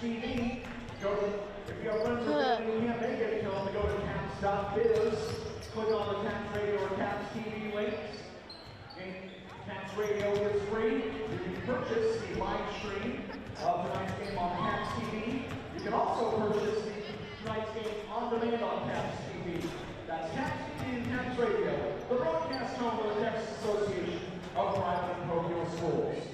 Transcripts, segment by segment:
TV. If you have friends that can't make it, tell them to go to Caps.biz. Click on the Caps Radio or Caps TV links. Caps Radio is free. You can purchase the live stream of tonight's game on Caps TV. You can also purchase tonight's game on demand on Caps TV. That's Caps TV and Caps Radio, the broadcast home of the Texas Association of Private and Parochial Schools.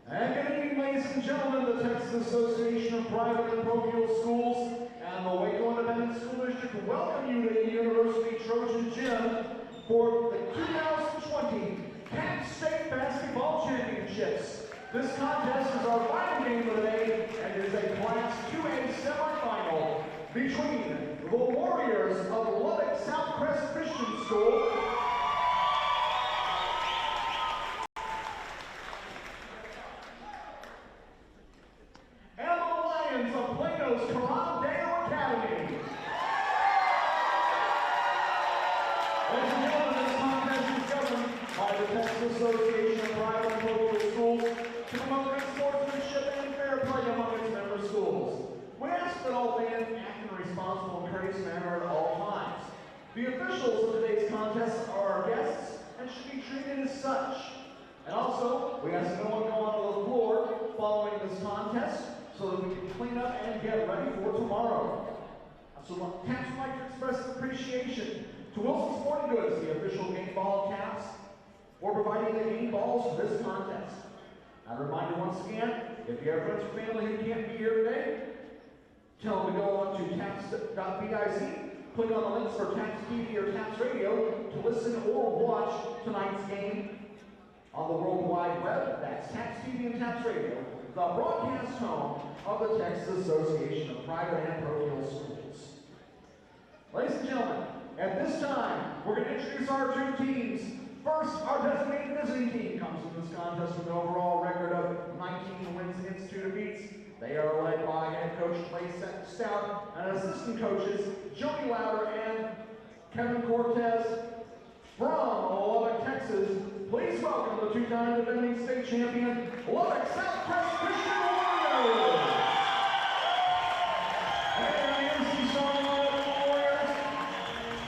And good evening, ladies and gentlemen, the Texas Association of Private and Parochial Schools and the Waco Independent School District welcome you to the University Trojan Gym for the 2020 Kent State Basketball Championships. This contest is our final game of the day and is a Class 2A semifinal between the Warriors of Lubbock Southcrest Christian School Coram Academy. Ladies and gentlemen, this contest is governed by the Texas Association of Private and Parochial Schools to promote good sportsmanship and fair play among its member schools. We ask that all fans act in a responsible and courteous manner at all times. The officials of today's contest are our guests and should be treated as such. And also, we ask no one go onto the floor following this contest so that we can clean up and get ready for tomorrow. So Caps would like to express appreciation to Wilson Sporting Goods, the official game ball Caps, for providing the game balls for this contest. A reminder once again, if you have friends or family who can't be here today, tell them to go on to caps.biz, click on the links for Caps TV or Caps Radio to listen or watch tonight's game on the World Wide Web. That's Caps TV and Caps Radio, the broadcast home of the Texas Association of Private and Parochial Schools. Ladies and gentlemen, at this time, we're going to introduce our two teams. First, our designated visiting team comes in this contest with an overall record of 19 wins against 2 defeats. They are led by head coach Clay Stout and assistant coaches Jody Lauder and Kevin Cortez from Lubbock, Texas. Please welcome the two-time defending state champion, Lubbock Southcrest Christian Warriors. And the MC song of the Warriors,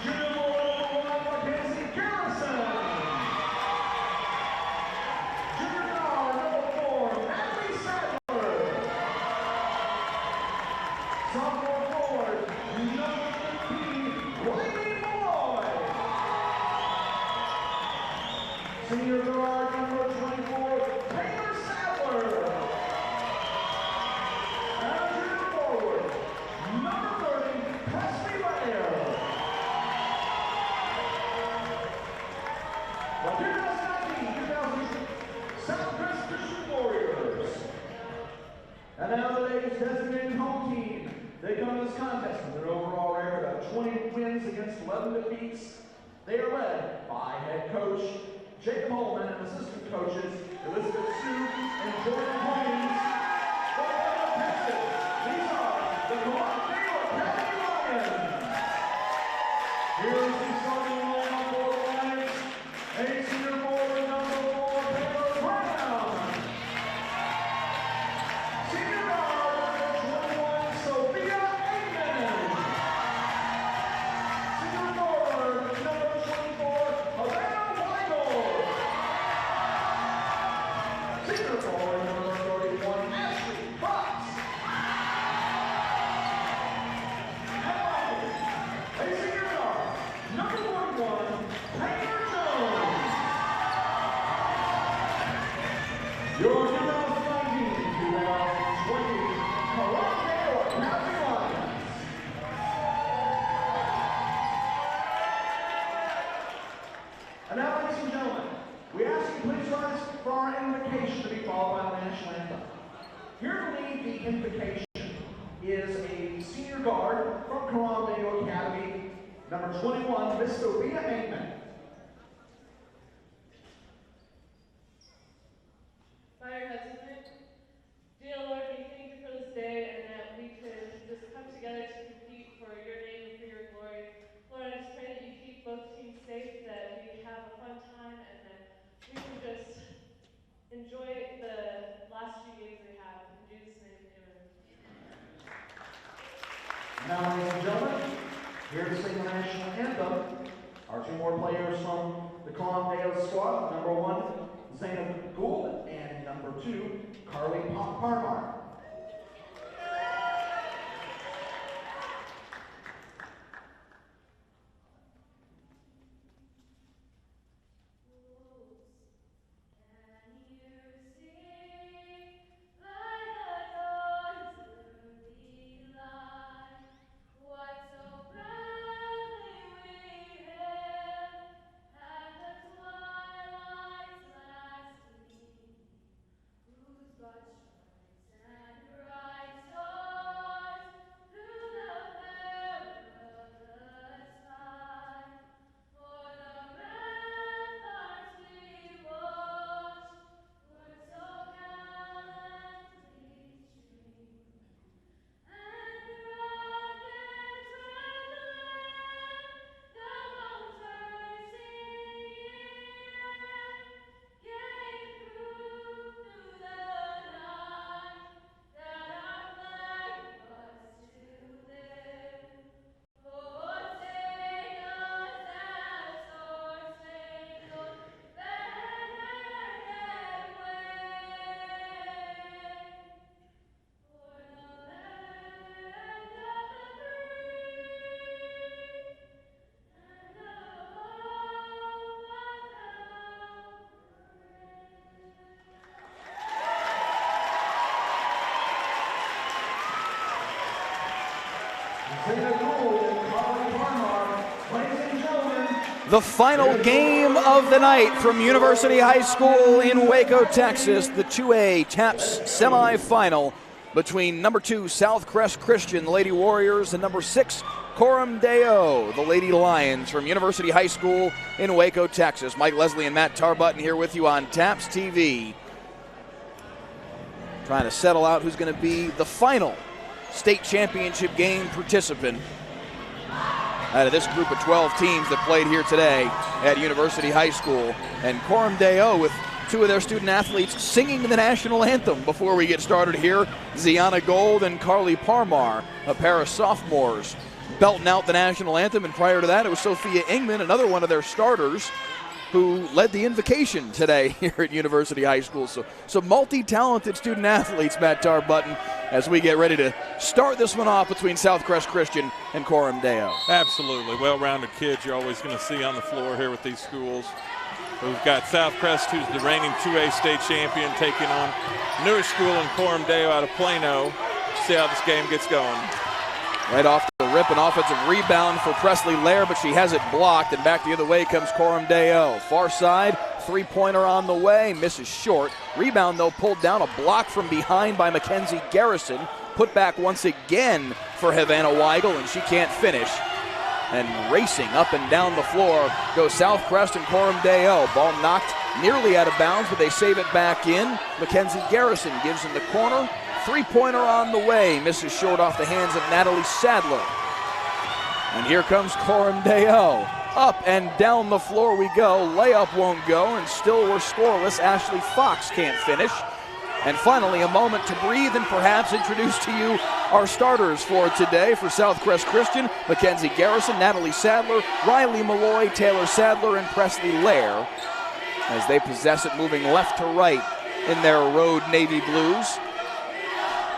junior number 1, Mackenzie Garrison. Junior guard number 4, Natalie Sadler. Sophomore forward, number 15, Riley Malloy. Senior guard number 24, Taylor Sadler. And junior forward, number 30, Presley Lair. The 2019-2020 Southcrest Christian Warriors. And now today's designated home team. They come to this contest with an overall record of 20 wins against 11 defeats. They are led by head coach Jacob Holman and assistant coaches Elizabeth Sue and Jordan Hawkins from Lubbock, Texas. These are the Coram Lions. Here's the starting lineup for the Lions. A senior forward number 4, Taylor Coram. Senior guard number 21, Sophia Aikman. Senior forward number 24, Helena Weigel. Senior forward number 31, Ashley Fox. And finally, a senior guard number 41, Taylor Jones. Your 2019-2020 Coram County Lions. And now, ladies and gentlemen, we ask you please rise for our invocation to be followed by the national anthem. Here to lead the invocation is a senior guard from Coram Academy, number 21, Miss Sophia Aikman. Bow your heads with me. Dear Lord, we thank you for this day and that we could just come together to compete for your name and for your glory. Lord, I just pray that you keep both teams safe, that we have a fun time, and that we can just enjoy the last few games we have. In Jesus' name, amen. Now, ladies and gentlemen, here to sing the national anthem are two more players from the Coram squad. Number 1, Zainab Gould, and number 2, Carly Parmar. Whose broad stripes The final game of the night from University High School in Waco, Texas, the 2A TAPS semifinal between number 2 Southcrest Christian, the Lady Warriors, and number 6 Coram Deo, the Lady Lions from University High School in Waco, Texas. Mike Leslie and Matt Tarbutton here with you on TAPS TV. Trying to settle out who's going to be the final state championship game participant out of this group of 12 teams that played here today at University High School. And Coram Deo with 2 of their student athletes singing the national anthem before we get started here. Ziana Gold and Carly Parmar, a pair of sophomores, belting out the national anthem. And prior to that, it was Sophia Ingman, another one of their starters, who led the invocation today here at University High School. So multi-talented student athletes, Matt Tarbutton, as we get ready to start this one off between Southcrest Christian and Coram Deo. Absolutely. Well-rounded kids you're always going to see on the floor here with these schools. We've got Southcrest, who's the reigning 2A state champion, taking on newer school in Coram Deo out of Plano. See how this game gets going. Right off the rip, an offensive rebound for Presley Lair, but she has it blocked, and back the other way comes Coram Deo. Far side, three-pointer on the way, misses short. Rebound, though, pulled down, a block from behind by Mackenzie Garrison. Put back once again for Havana Weigel, and she can't finish. And racing up and down the floor goes Southcrest and Coram Deo. Ball knocked nearly out of bounds, but they save it back in. Mackenzie Garrison gives in the corner. Three-pointer on the way, misses short off the hands of Natalie Sadler. And here comes Coram Deo. Up and down the floor we go. Layup won't go, and still we're scoreless. Ashley Fox can't finish. And finally, a moment to breathe and perhaps introduce to you our starters for today. For Southcrest Christian, Mackenzie Garrison, Natalie Sadler, Riley Malloy, Taylor Sadler, and Presley Lair, as they possess it moving left to right in their road navy blues.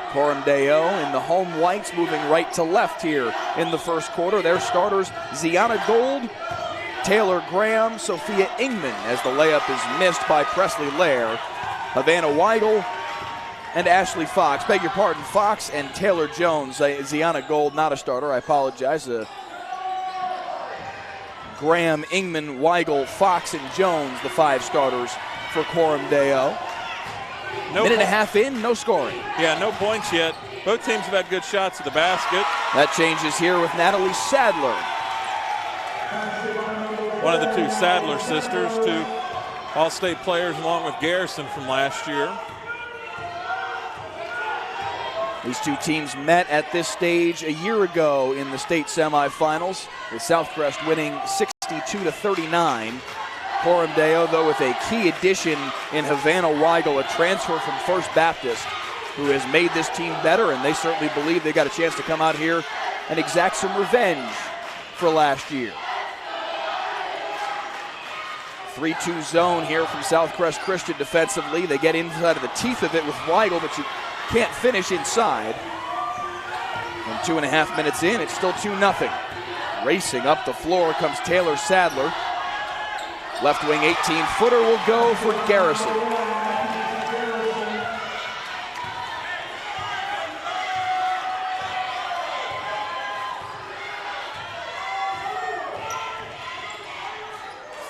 Coram Deo in the home whites moving right to left here in the first quarter. Their starters, Ziana Gold, Taylor Graham, Sophia Ingman, as the layup is missed by Presley Lair. Havana Weigel and Ashley Fox, beg your pardon, Fox and Taylor Jones. Ziana Gold, not a starter, I apologize. Graham, Ingman, Weigel, Fox, and Jones, the 5 starters for Coram Deo. Minute and a half in, no scoring. Yeah, no points yet. Both teams have had good shots at the basket. That changes here with Natalie Sadler. One of the 2 Sadler sisters, 2 All-State players along with Garrison from last year. These 2 teams met at this stage a year ago in the state semifinals, with Southcrest winning 62-39. Coram Deo, though, with a key addition in Havana Weigel, a transfer from First Baptist, who has made this team better, and they certainly believe they got a chance to come out here and exact some revenge for last year. 3-2 zone here from Southcrest Christian defensively. They get inside of the teeth of it with Weigel, but you can't finish inside. And 2.5 minutes in, it's still 2-0. Racing up the floor comes Taylor Sadler. Left wing 18-footer will go for Garrison.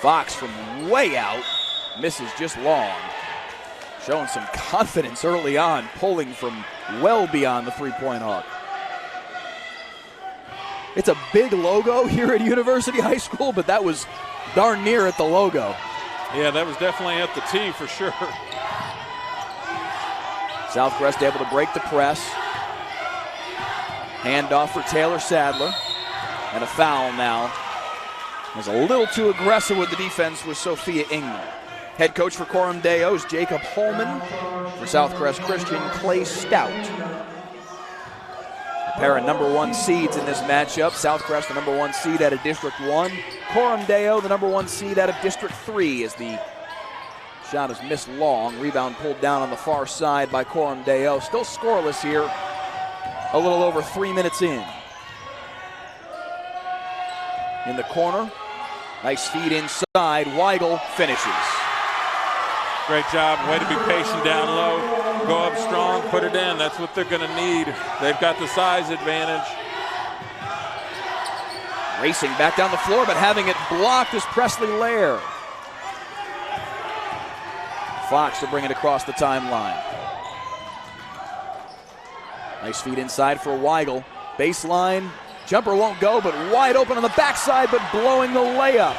Fox from way out, misses just long. Showing some confidence early on, pulling from well beyond the three-point arc. It's a big logo here at University High School, but that was darn near at the logo. Yeah, that was definitely at the tee for sure. Southcrest able to break the press. Handoff for Taylor Sadler. And a foul now. Was a little too aggressive with the defense with Sophia Ingman. Head coach for Coram Deo is Jacob Holman. For Southcrest Christian, Clay Stout. A pair of number 1 seeds in this matchup. Southcrest, the number 1 seed out of District 1. Coram Deo, the number 1 seed out of District 3, as the shot is missed long. Rebound pulled down on the far side by Coram Deo. Still scoreless here, a little over 3 minutes in. In the corner, nice feed inside. Weigel finishes. Great job. Way to be patient down low. Go up strong, put it in. That's what they're going to need. They've got the size advantage. Racing back down the floor, but having it blocked is Presley Lair. Fox to bring it across the timeline. Nice feed inside for Weigel. Baseline, jumper won't go, but wide open on the backside, but blowing the layup.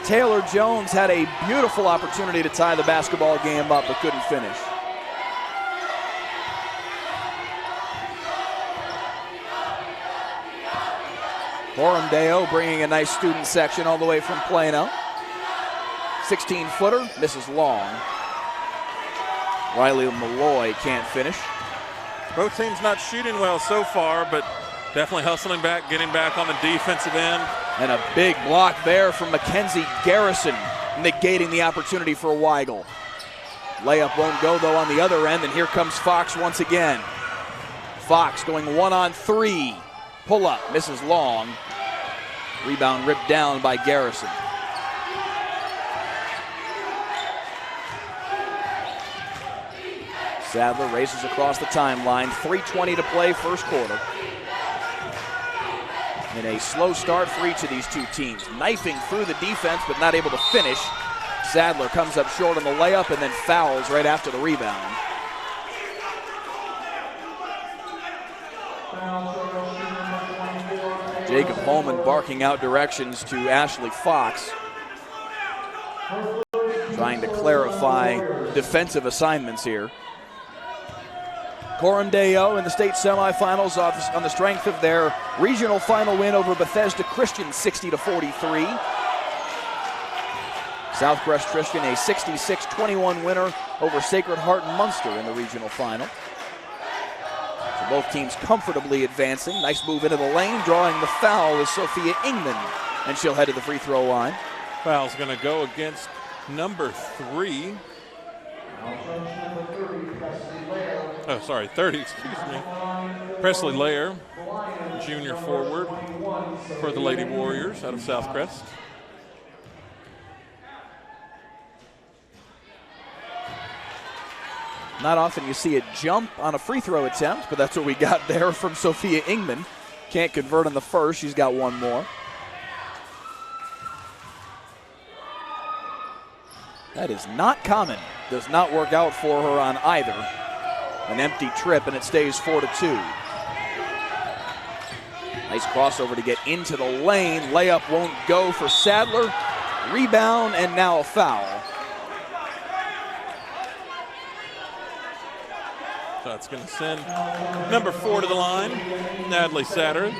Taylor Jones had a beautiful opportunity to tie the basketball game up, but couldn't finish. Coram Deo bringing a nice student section all the way from Plano. 16-footer, misses long. Riley Malloy can't finish. Both teams not shooting well so far, but definitely hustling back, getting back on the defensive end. And a big block there from Mackenzie Garrison, negating the opportunity for Weigel. Layup won't go, though, on the other end, and here comes Fox once again. Fox going 1-on-3. Pull up, misses long. Rebound ripped down by Garrison. Sadler races across the timeline. 3:20 to play, first quarter. In a slow start for each of these two teams. Knifing through the defense, but not able to finish. Sadler comes up short on the layup and then fouls right after the rebound. Jacob Holman barking out directions to Ashley Fox, trying to clarify defensive assignments here. Coram Deo in the state semifinals on the strength of their regional final win over Bethesda Christian 60-43. Southcrest Christian a 66-21 winner over Sacred Heart Munster in the regional final. So both teams comfortably advancing. Nice move into the lane. Drawing the foul is Sophia Ingman, and she'll head to the free throw line. Foul's going to go against number 3. 30, excuse me. Presley Lair, junior forward for the Lady Warriors out of Southcrest. Not often you see a jump on a free throw attempt, but that's what we got there from Sophia Ingman. Can't convert on the first, she's got one more. That is not common. Does not work out for her on either. An empty trip, and it stays 4-2. Nice crossover to get into the lane. Layup won't go for Sadler. Rebound, and now a foul. So it's going to send number 4 to the line, Natalie Sadler,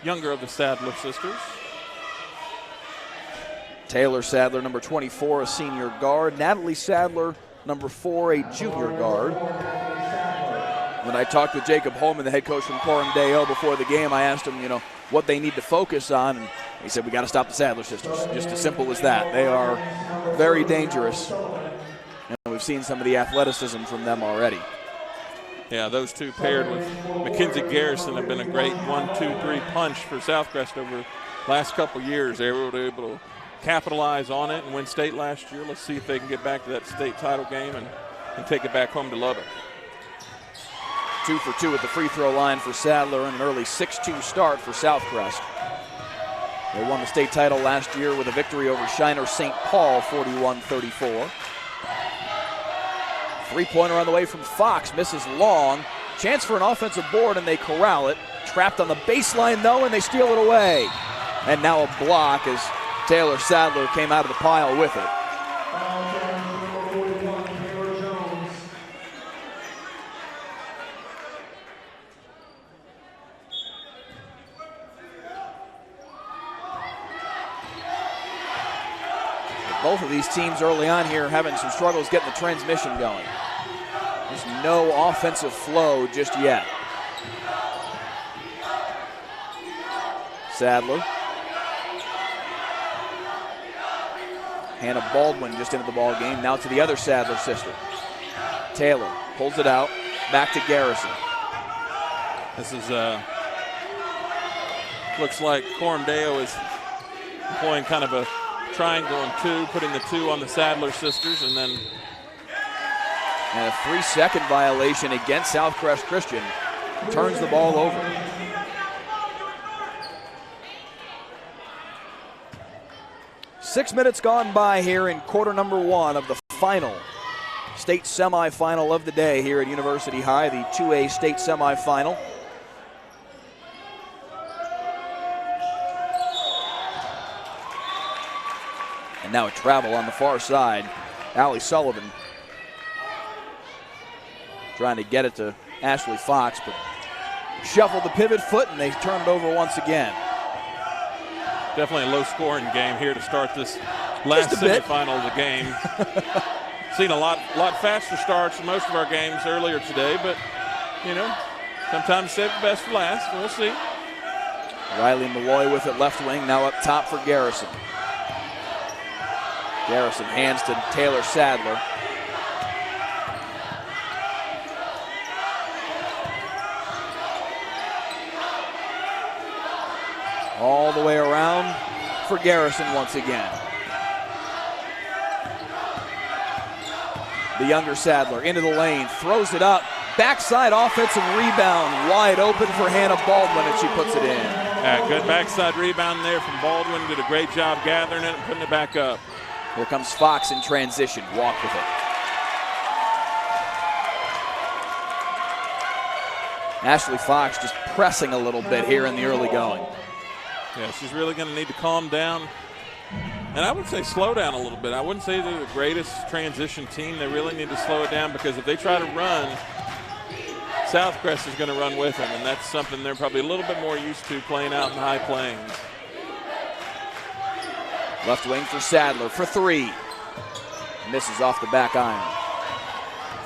younger of the Sadler sisters. Taylor Sadler, number 24, a senior guard. Natalie Sadler, number 4, a junior guard. When I talked with Jacob Holman, the head coach from Coram Deo, before the game, I asked him, what they need to focus on, and he said, we got to stop the Sadler sisters. Just as simple as that. They are very dangerous, and we've seen some of the athleticism from them already. Yeah, those two paired with Mackenzie Garrison have been a great 1-2-3 punch for Southcrest over the last couple years. They were able to capitalize on it and win state last year. Let's see if they can get back to that state title game and take it back home to Lubbock. 2 for 2 at the free throw line for Sadler, and an early 6-2 start for Southcrest. They won the state title last year with a victory over Shiner St. Paul, 41-34. Three-pointer on the way from Fox, misses long. Chance for an offensive board, and they corral it. Trapped on the baseline, though, and they steal it away. And now a block as Taylor Sadler came out of the pile with it. Both of these teams early on here having some struggles getting the transmission going. There's no offensive flow just yet. Sadler. Hannah Baldwin just into the ball game. Now to the other Sadler sister. Taylor pulls it out. Back to Garrison. This is looks like Coram Deo is employing kind of a triangle and 2, putting the 2 on the Sadler sisters, and then a 3-second violation against Southcrest Christian. Turns the ball over. 6 minutes gone by here in quarter number 1 of the final state semifinal of the day here at University High, the 2A state semifinal. And now a travel on the far side. Allie Sullivan trying to get it to Ashley Fox, but shuffled the pivot foot and they turn it over once again. Definitely a low-scoring game here to start this last semifinal of the game. Seen a lot faster starts in most of our games earlier today, but, you know, sometimes save the best for last. We'll see. Riley Malloy with it left wing, now up top for Garrison. Garrison hands to Taylor Sadler. All the way around for Garrison once again. The younger Sadler into the lane, throws it up. Backside offensive rebound, wide open for Hannah Baldwin, and she puts it in. Yeah, good backside rebound there from Baldwin. Did a great job gathering it and putting it back up. Here comes Fox in transition, walk with it. Ashley Fox just pressing a little bit here in the early going. Yeah, she's really going to need to calm down. And I would say slow down a little bit. I wouldn't say they're the greatest transition team. They really need to slow it down because if they try to run, Southcrest is going to run with them, and that's something they're probably a little bit more used to playing out in the high plains. Left wing for Sadler for three. Misses off the back iron.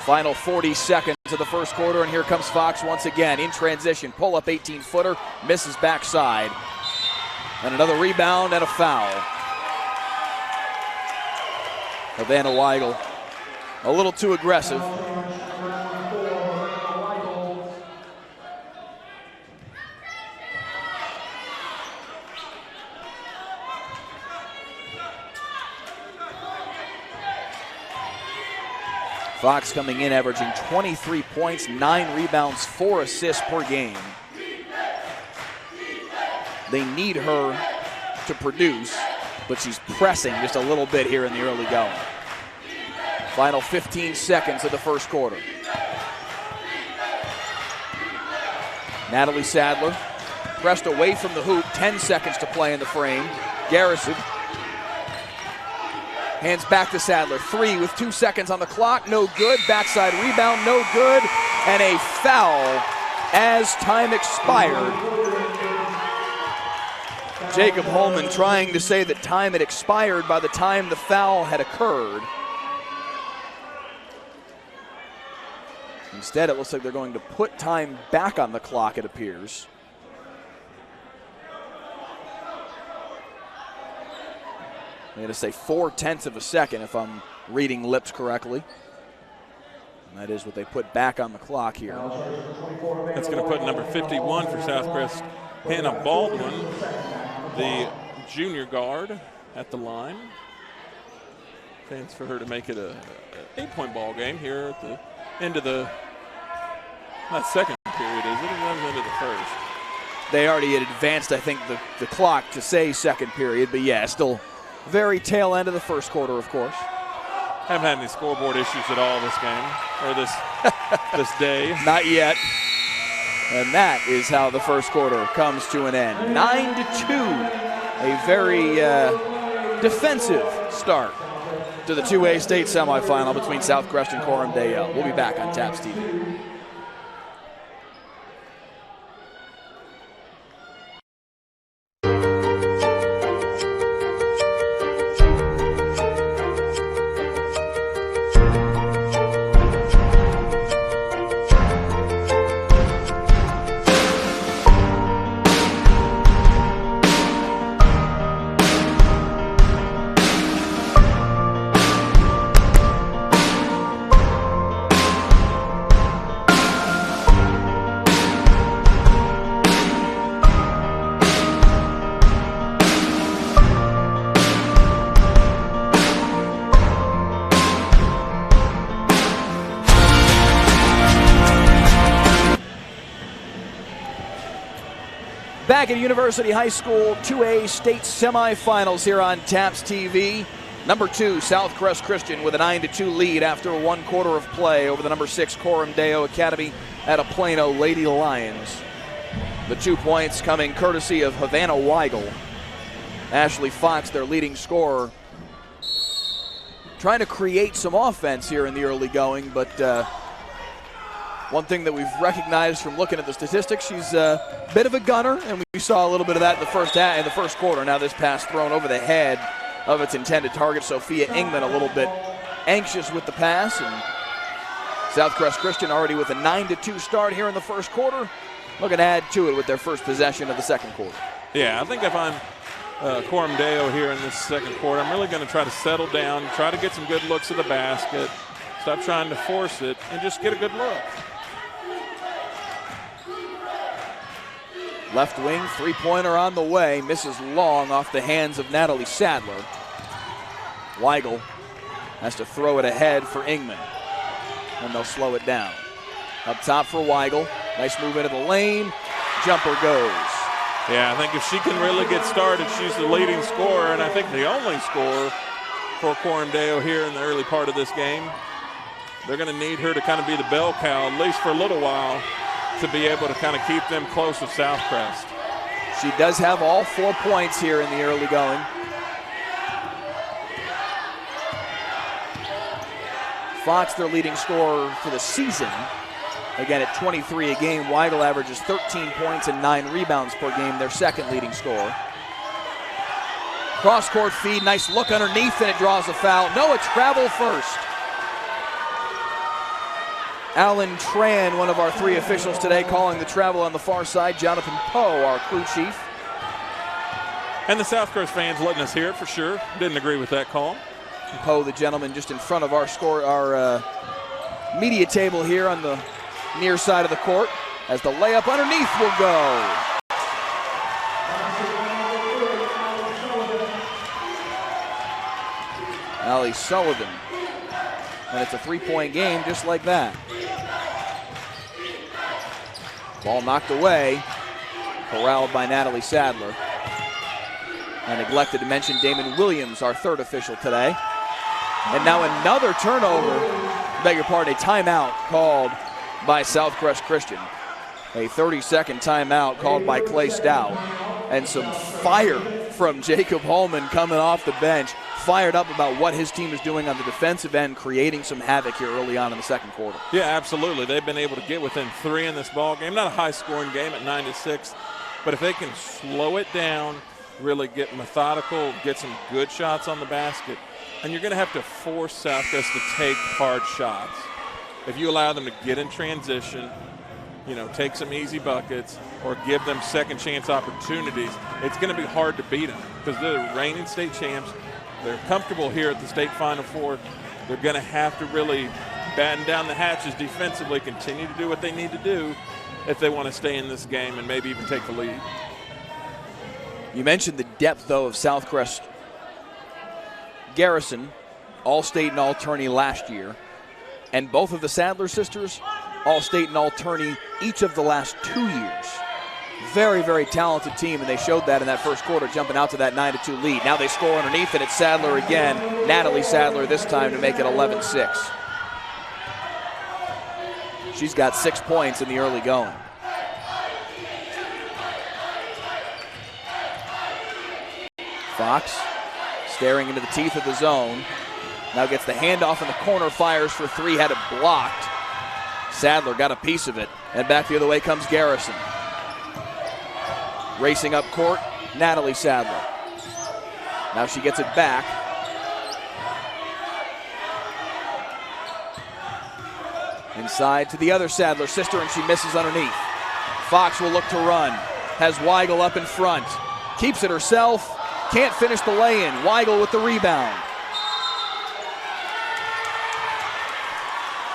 Final 40 seconds of the first quarter, and here comes Fox once again in transition. Pull up 18-footer, misses backside. And another rebound and a foul. Havana Weigel a little too aggressive. Fox coming in averaging 23 points, 9 rebounds, 4 assists per game. They need her to produce, but she's pressing just a little bit here in the early going. Final 15 seconds of the first quarter. Natalie Sadler pressed away from the hoop, 10 seconds to play in the frame. Garrison hands back to Sadler. 3 with 2 seconds on the clock. No good. Backside rebound. No good. And a foul as time expired. Jacob Holman trying to say that time had expired by the time the foul had occurred. Instead, it looks like they're going to put time back on the clock, it appears. I'm going to say 0.4 of a second if I'm reading lips correctly. And that is what they put back on the clock here. That's going to put number 51 for Southcrest, Hannah Baldwin, the junior guard, at the line. Chance for her to make it a 8-point ball game here at the end of the, not second period, is it? It runs into the first. They already had advanced, I think, the clock to say second period, but yeah, still very tail end of the first quarter, of course. Haven't had any scoreboard issues at all this game, or this day. Not yet. And that is how the first quarter comes to an end. 9-2, a very defensive start to the 2A state semifinal between Southcrest and Coram Dale. We'll be back on TAPS TV. Back at University High School 2A state semifinals here on TAPS TV. Number 2, Southcrest Christian with a 9-2 lead after 1 quarter of play over the number 6 Coram Deo Academy at a Plano Lady Lions. The 2 points coming courtesy of Havana Weigel. Ashley Fox, their leading scorer, trying to create some offense here in the early going, but one thing that we've recognized from looking at the statistics, she's a bit of a gunner, and we saw a little bit of that in the first quarter. Now this pass thrown over the head of its intended target, Sophia Ingman, a little bit anxious with the pass, and Southcrest Christian already with a 9-2 start here in the first quarter, looking to add to it with their first possession of the second quarter. Yeah, I think if I'm Coram Deo here in this second quarter, I'm really going to try to settle down, try to get some good looks at the basket, stop trying to force it, and just get a good look. Left wing, three-pointer on the way, misses long off the hands of Natalie Sadler. Weigel has to throw it ahead for Ingman, and they'll slow it down. Up top for Weigel, nice move into the lane, jumper goes. Yeah, I think if she can really get started, she's the leading scorer, and I think the only scorer for Coram Deo here in the early part of this game. They're going to need her to kind of be the bell cow, at least for a little while, to be able to kind of keep them close with Southcrest. She does have all 4 points here in the early going. Fox, their leading scorer for the season. Again, at 23 a game, Weigel averages 13 points and 9 rebounds per game, their second leading scorer. Cross-court feed, nice look underneath, and it draws a foul. No, it's travel first. Alan Tran, one of our 3 officials today, calling the travel on the far side. Jonathan Poe, our crew chief. And the Southcrest fans letting us hear it for sure. Didn't agree with that call. Poe, the gentleman just in front of our media table here on the near side of the court, as the layup underneath will go. Allie Sullivan. And it's a 3-point game just like that. Ball knocked away, corralled by Natalie Sadler. I neglected to mention Damon Williams, our 3rd official today. And now another turnover, beg your pardon, a timeout called by Southcrest Christian. A 30-second timeout called by Clay Stout. And some fire from Jacob Holman coming off the bench, fired up about what his team is doing on the defensive end, creating some havoc here early on in the second quarter. Yeah, absolutely. They've been able to get within 3 in this ball game. Not a high-scoring game at 9-6, but if they can slow it down, really get methodical, get some good shots on the basket, and you're going to have to force Southcrest to take hard shots. If you allow them to get in transition, take some easy buckets or give them second chance opportunities, it's going to be hard to beat them because they're the reigning state champs. They're comfortable here at the state Final Four. They're going to have to really batten down the hatches defensively, continue to do what they need to do if they want to stay in this game and maybe even take the lead. You mentioned the depth, though, of Southcrest. Garrison, All-State and All-Tourney last year, and both of the Sadler sisters, All-State and All-Tourney each of the last 2 years. Very, very talented team, and they showed that in that first quarter, jumping out to that 9-2 lead. Now they score underneath, and it's Sadler again. Natalie Sadler this time to make it 11-6. She's got 6 points in the early going. Fox staring into the teeth of the zone. Now gets the handoff in the corner, fires for 3, had it blocked. Sadler got a piece of it, and back the other way comes Garrison. Racing up court, Natalie Sadler. Now she gets it back. Inside to the other Sadler sister, and she misses underneath. Fox will look to run. Has Weigel up in front. Keeps it herself. Can't finish the lay-in. Weigel with the rebound.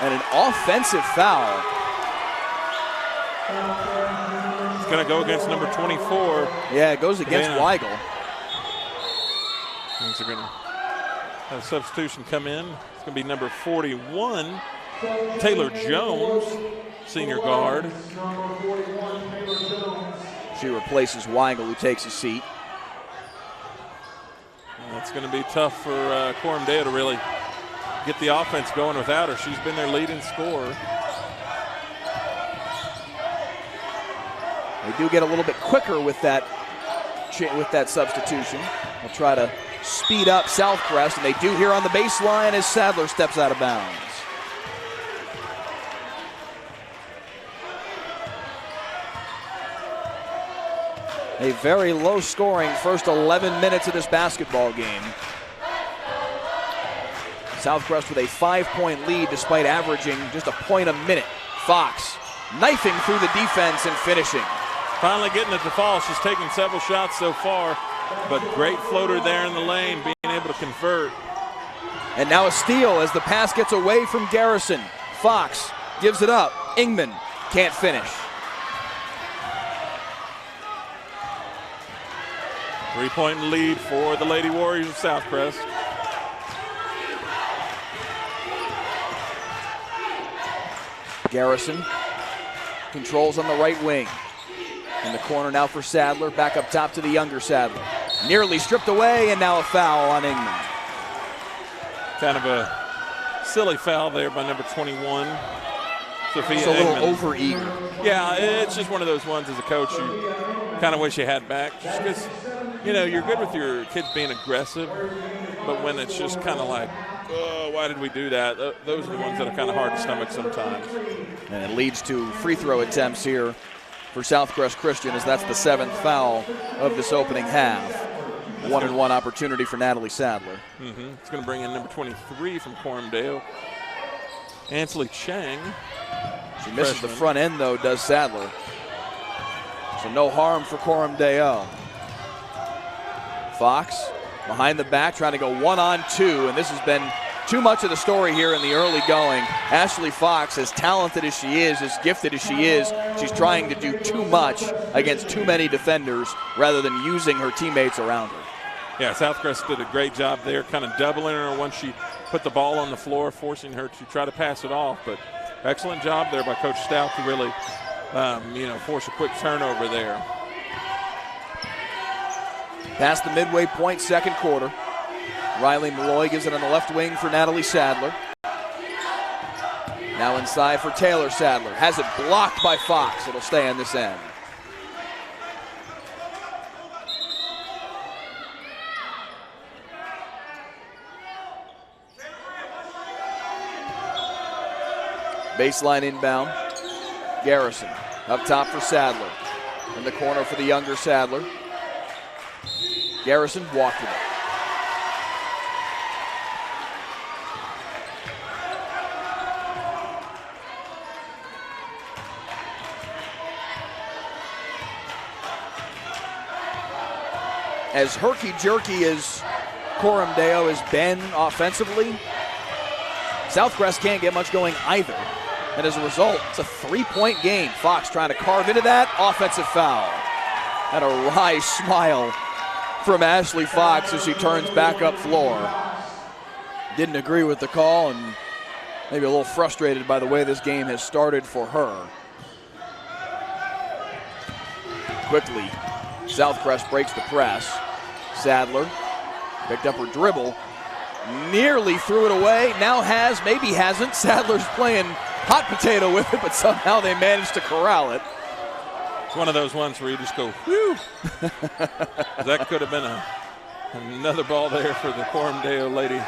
And an offensive foul. It's going to go against number 24. Yeah, it goes against Weigel. They're going to have a substitution come in. It's going to be number 41, Taylor Jones, senior guard. She replaces Weigel, who takes a seat. That's going to be tough for Coram Deo to really get the offense going without her. She's been their leading scorer. They do get a little bit quicker with that substitution. They'll try to speed up Southcrest, and they do here on the baseline as Sadler steps out of bounds. A very low-scoring first 11 minutes of this basketball game. Southcrest with a 5-point lead despite averaging just a point a minute. Fox knifing through the defense and finishing. Finally getting it to fall. She's taken several shots so far, but great floater there in the lane, being able to convert. And now a steal as the pass gets away from Garrison. Fox gives it up. Ingman can't finish. 3-point lead for the Lady Warriors of Southcrest. Garrison controls on the right wing. In the corner now for Sadler, back up top to the younger Sadler. Nearly stripped away, and now a foul on Ingman. Kind of a silly foul there by number 21, Sophia It's a little Ingman. over-eager. Yeah, it's just one of those ones as a coach you kind of wish you had back. Just because, you know, you're good with your kids being aggressive, but when it's just kind of like, oh, why did we do that? Those are the ones that are kind of hard to stomach sometimes. And it leads to free throw attempts here for Southcrest Christian, as that's the 7th foul of this opening half. 1-and-1 opportunity for Natalie Sadler. It's going to bring in number 23 from Coram Deo, Ansley Chang. She misses freshman. the front end, though, does Sadler. So no harm for Coram Deo. Fox behind the back, trying to go 1-on-2, and this has been too much of the story here in the early going. Ashley Fox, as talented as she is, as gifted as she is, she's trying to do too much against too many defenders rather than using her teammates around her. Yeah, Southcrest did a great job there, kind of doubling her once she put the ball on the floor, forcing her to try to pass it off. But excellent job there by Coach Stout to really, force a quick turnover there. Past the midway point, second quarter. Riley Malloy gives it on the left wing for Natalie Sadler. Now inside for Taylor Sadler. Has it blocked by Fox. It'll stay on this end. Baseline inbound. Garrison up top for Sadler. In the corner for the younger Sadler. Garrison walked it. As herky-jerky as Coram Deo has been offensively, Southcrest can't get much going either. And as a result, it's a 3-point game. Fox trying to carve into that. Offensive foul. And a wry smile from Ashley Fox as she turns back up floor. Didn't agree with the call and maybe a little frustrated by the way this game has started for her. Quickly, Southcrest breaks the press. Sadler picked up her dribble, nearly threw it away, now has, maybe hasn't. Sadler's playing hot potato with it, but somehow they managed to corral it. It's one of those ones where you just go, whew. That could have been another ball there for the Coram Deo Lady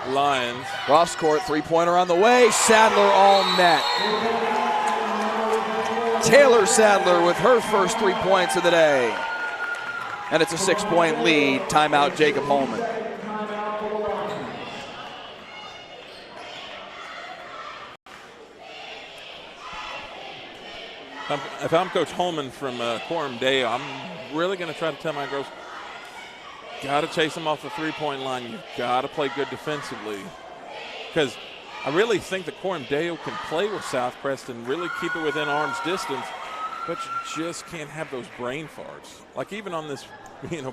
Lions. Cross court, three-pointer on the way. Sadler all net. Taylor Sadler with her first 3 points of the day. And it's a 6-point lead. Timeout, Jacob Holman. If I'm Coach Holman from Coram Deo, I'm really going to try to tell my girls, got to chase them off the three-point line. You've got to play good defensively. Because I really think that Coram Deo can play with Southcrest and really keep it within arm's distance, but you just can't have those brain farts. Like even on this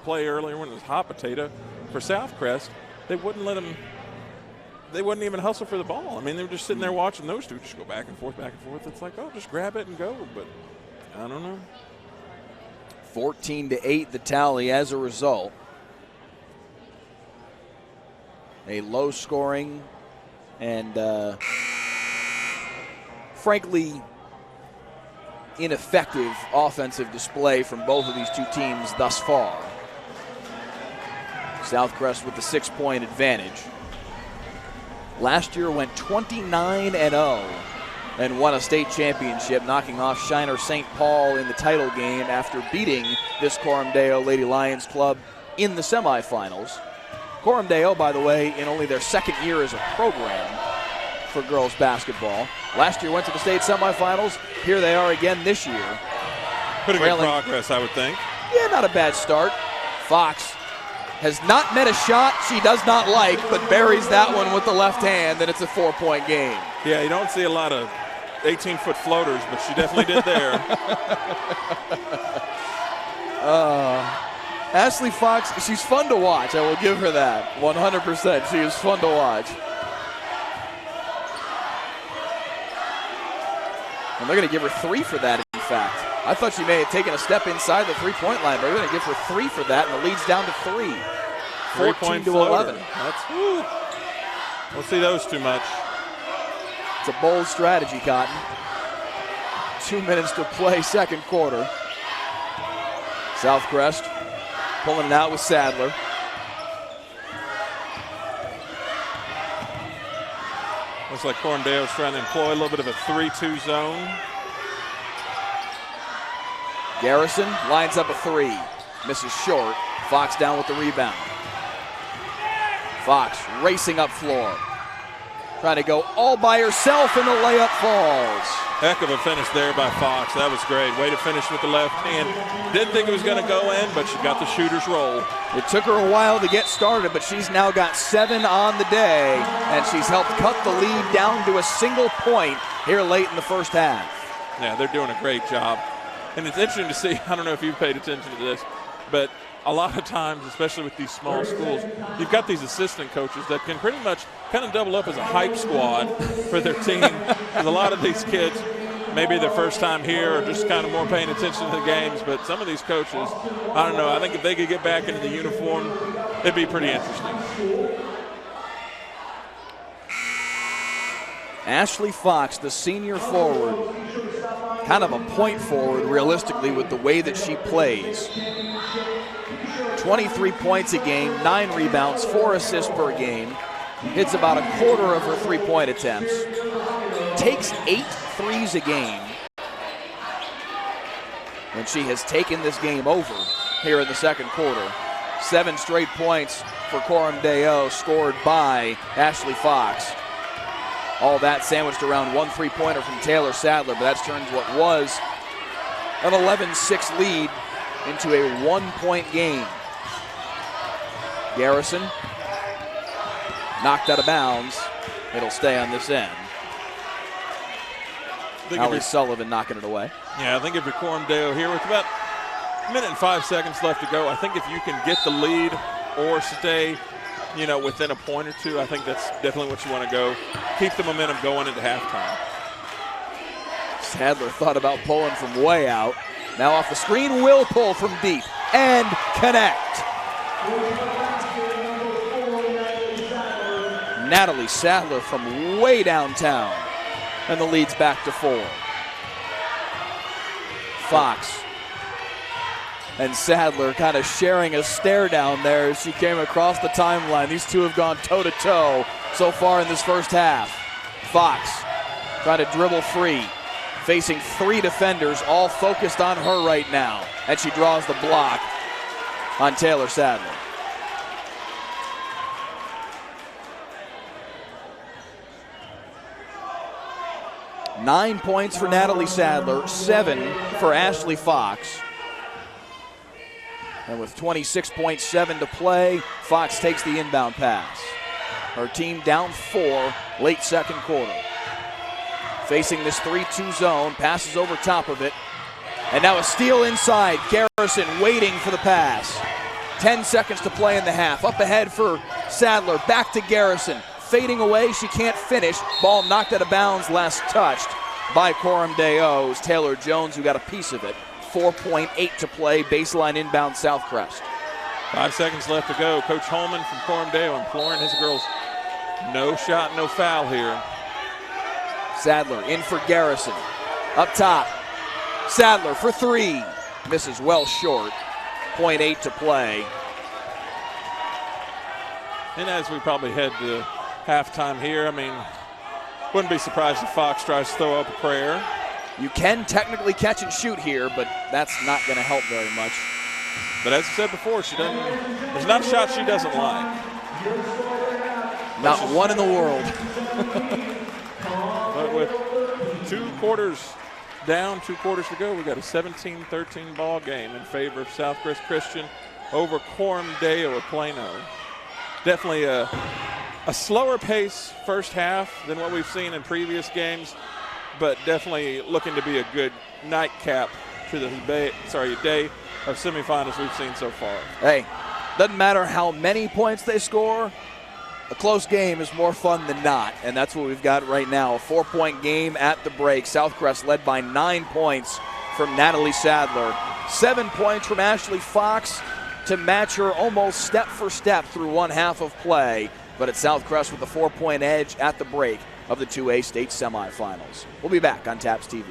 play earlier when it was hot potato, for Southcrest, they wouldn't let them, they wouldn't even hustle for the ball. I mean, they were just sitting there watching those two just go back and forth, back and forth. It's like, oh, just grab it and go. But I don't know. 14-8 the tally as a result. A low scoring and frankly ineffective offensive display from both of these two teams thus far. Southcrest with the 6-point advantage. Last year went 29-0 and won a state championship, knocking off Shiner St. Paul in the title game after beating this Coram Deo Lady Lions club in the semifinals. Coram Deo, by the way, in only their second year as a program for girls basketball. Last year went to the state semifinals. Here they are again this year. Pretty good progress, I would think. Yeah, not a bad start. Fox has not met a shot she does not like, but buries that one with the left hand, and it's a 4-point game. Yeah, you don't see a lot of 18-foot floaters, but she definitely did there. Ashley Fox, she's fun to watch. I will give her that. 100%. She is fun to watch. And they're going to give her 3 for that, in fact. I thought she may have taken a step inside the 3-point line, but they're going to give her 3 for that, and the lead's down to 3. 14-11. We'll see those too much. It's a bold strategy, Cotton. 2 minutes to play, second quarter. Southcrest pulling it out with Sadler. Looks like Coram Deo's trying to employ a little bit of a 3-2 zone. Garrison lines up a 3. Misses short. Fox down with the rebound. Fox racing up floor. Trying to go all by herself, and the layup falls. Heck of a finish there by Fox. That was great. Way to finish with the left hand. Didn't think it was going to go in, but she got the shooter's roll. It took her a while to get started, but she's now got 7 on the day, and she's helped cut the lead down to a single point here late in the first half. Yeah, they're doing a great job. And it's interesting to see, I don't know if you've paid attention to this, but a lot of times, especially with these small schools, you've got these assistant coaches that can pretty much kind of double up as a hype squad for their team. Because a lot of these kids, maybe their first time here or just kind of more paying attention to the games, but some of these coaches, I don't know, I think if they could get back into the uniform, it'd be pretty interesting. Ashley Fox, the senior forward, kind of a point forward realistically with the way that she plays. 23 points a game, 9 rebounds, 4 assists per game. Hits about a quarter of her 3-point attempts. Takes 8 threes a game. And she has taken this game over here in the second quarter. 7 straight points for Coram Deo scored by Ashley Fox. All that sandwiched around 1 3-pointer from Taylor Sadler, but that's turned what was an 11-6 lead into a 1-point game. Garrison knocked out of bounds. It'll stay on this end. Allie Sullivan knocking it away. Yeah, I think if you're Coram Deo here with about a minute and 5 seconds left to go, I think if you can get the lead or stay, within a point or two, I think that's definitely what you want to go. Keep the momentum going into halftime. Sadler thought about pulling from way out. Now off the screen, will pull from deep and connect. Natalie Sadler from way downtown, and the lead's back to 4. Fox and Sadler kind of sharing a stare down there as she came across the timeline. These two have gone toe-to-toe so far in this first half. Fox trying to dribble free, facing 3 defenders, all focused on her right now, and she draws the block on Taylor Sadler. Nine points for Natalie Sadler, 7 for Ashley Fox. And with 26.7 to play, Fox takes the inbound pass. Her team down 4, late second quarter. Facing this 3-2 zone, passes over top of it. And now a steal inside. Garrison waiting for the pass. 10 seconds to play in the half. Up ahead for Sadler, back to Garrison. Fading away, she can't finish. Ball knocked out of bounds, last touched by Coram Deo. It was Taylor Jones who got a piece of it. 4.8 to play, baseline inbound Southcrest. 5 seconds left to go. Coach Holman from Coram Deo imploring his girls, no shot, no foul here. Sadler in for Garrison. Up top, Sadler for 3. Misses well short. 0.8 to play. And as we probably head to halftime here, I mean, wouldn't be surprised if Fox tries to throw up a prayer. You can technically catch and shoot here, but that's not going to help very much. But as I said before, there's not a shot she doesn't like. Not one in the world. But with 2 quarters down, 2 quarters to go, we got a 17-13 ball game in favor of Southcrest Christian over Coram Deo of Plano. Definitely a slower pace first half than what we've seen in previous games, but definitely looking to be a good nightcap to the day of semifinals we've seen so far. Hey, doesn't matter how many points they score, a close game is more fun than not, and that's what we've got right now. A 4-point game at the break. Southcrest led by 9 points from Natalie Sadler. 7 points from Ashley Fox to match her almost step for step through one half of play. But it's Southcrest with the 4-point edge at the break of the 2A state semifinals. We'll be back on TAPS TV.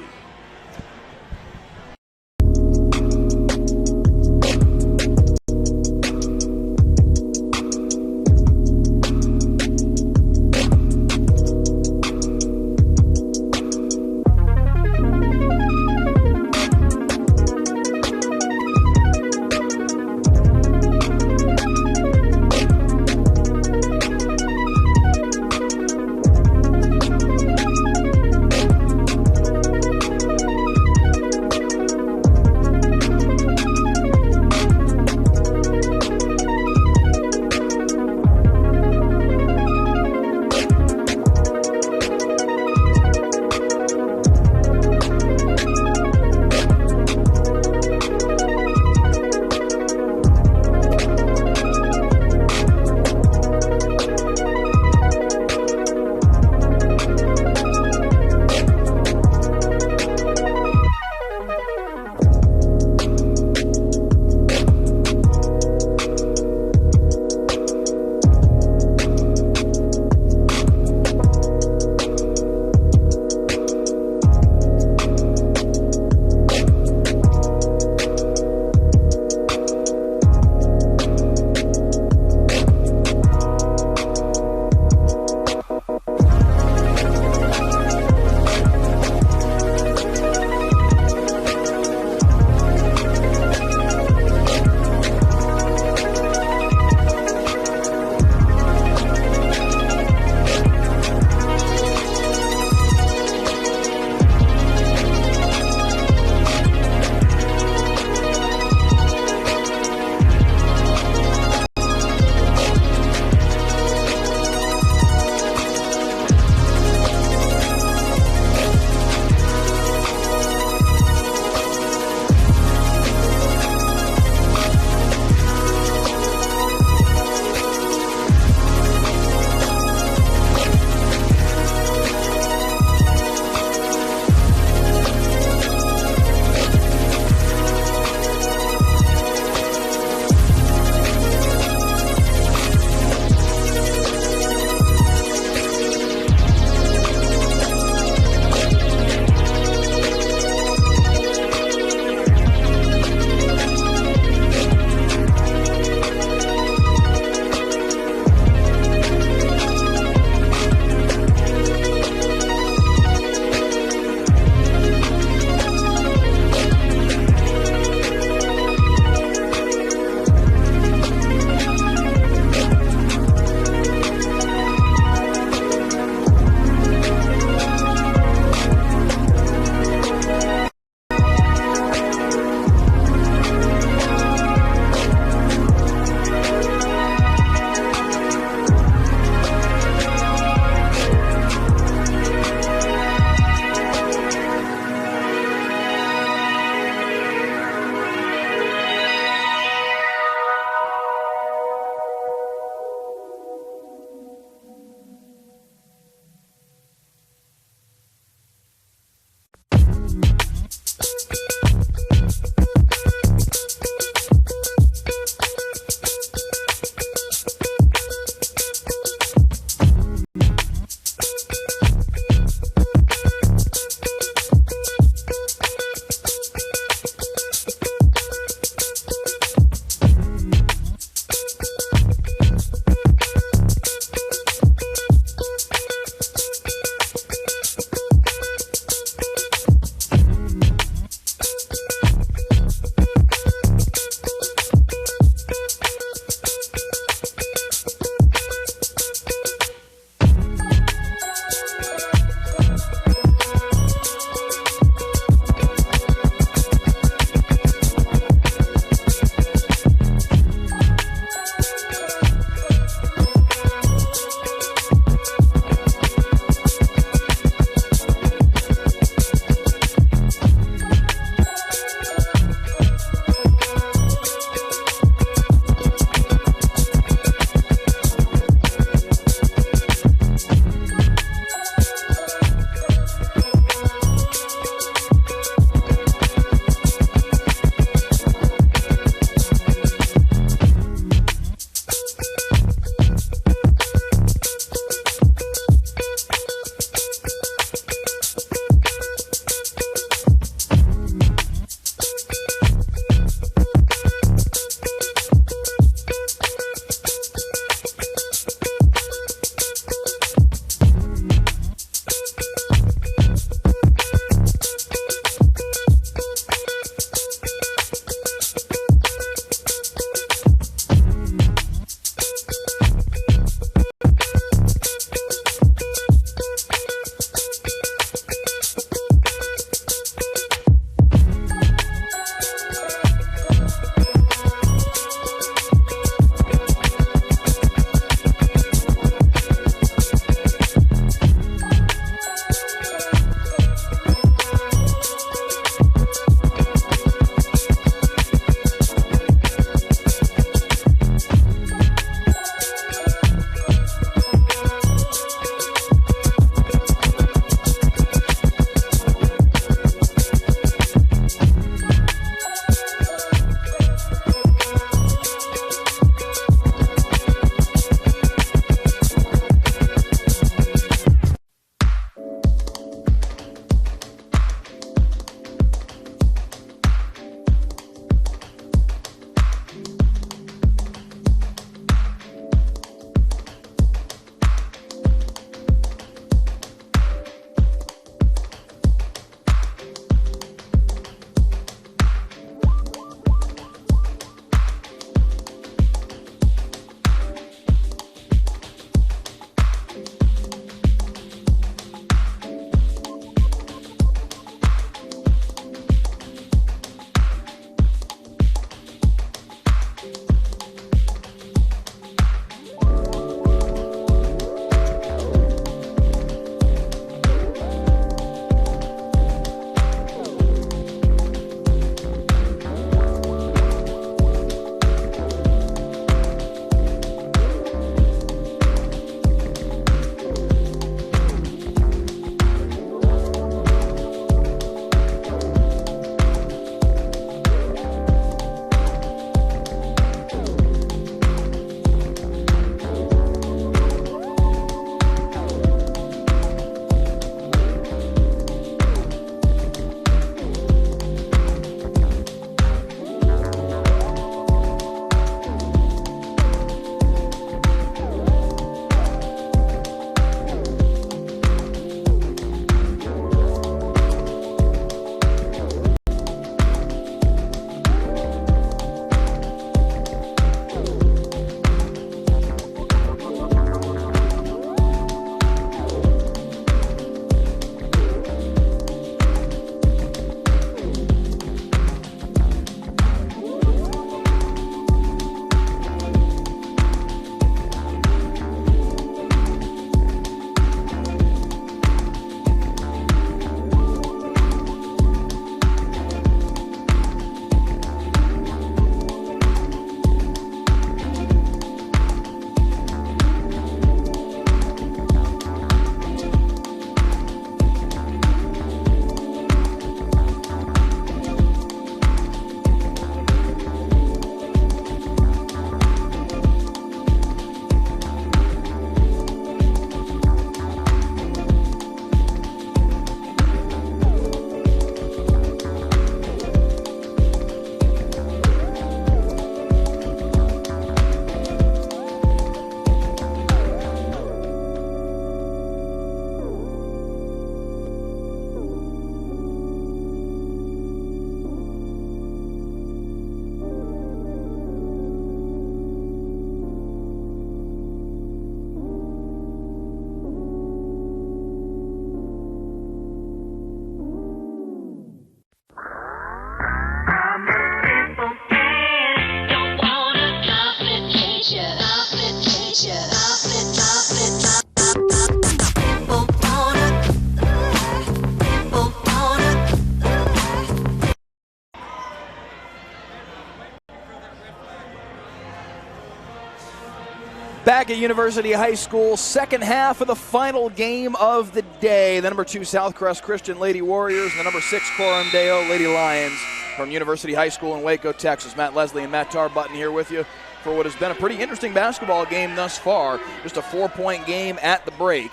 back at University High School, second half of the final game of the day. The number 2 Southcrest Christian Lady Warriors and the number 6 Coram Deo Lady Lions from University High School in Waco, Texas. Matt Leslie and Matt Tarbutton here with you for what has been a pretty interesting basketball game thus far. Just a 4-point game at the break.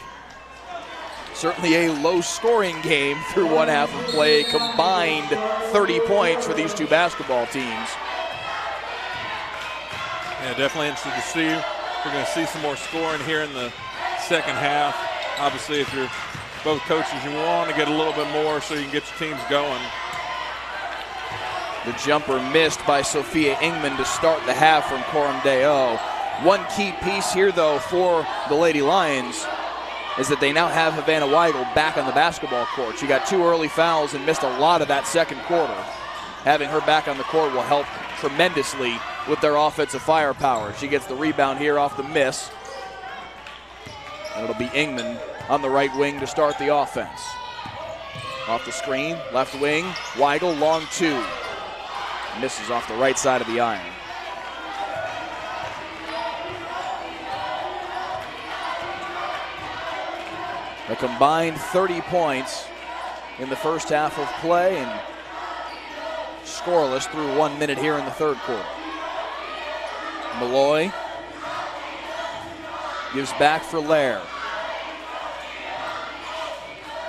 Certainly a low-scoring game through one half of play. Combined 30 points for these two basketball teams. Yeah, definitely interested to see. We're going to see some more scoring here in the second half. Obviously, if you're both coaches, you want to get a little bit more so you can get your teams going. The jumper missed by Sophia Ingman to start the half from Coram Deo. One key piece here, though, for the Lady Lions is that they now have Havana Weigel back on the basketball court. She got 2 early fouls and missed a lot of that second quarter. Having her back on the court will help tremendously with their offensive firepower. She gets the rebound here off the miss. And it'll be Ingman on the right wing to start the offense. Off the screen, left wing, Weigel, long 2. Misses off the right side of the iron. A combined 30 points in the first half of play and scoreless through 1 minute here in the third quarter. Malloy gives back for Lair.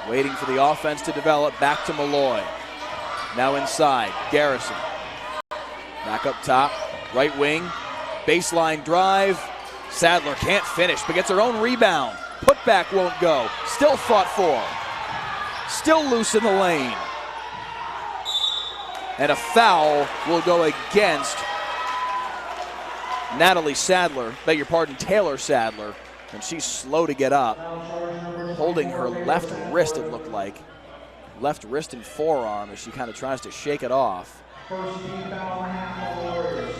Waiting for the offense to develop, back to Malloy. Now inside, Garrison. Back up top, right wing, baseline drive. Sadler can't finish, but gets her own rebound. Putback won't go. Still fought for. Still loose in the lane. And a foul will go against Taylor Sadler. And she's slow to get up. Holding her left wrist, it looked like. Left wrist and forearm as she kind of tries to shake it off. First team foul on the half of the Warriors.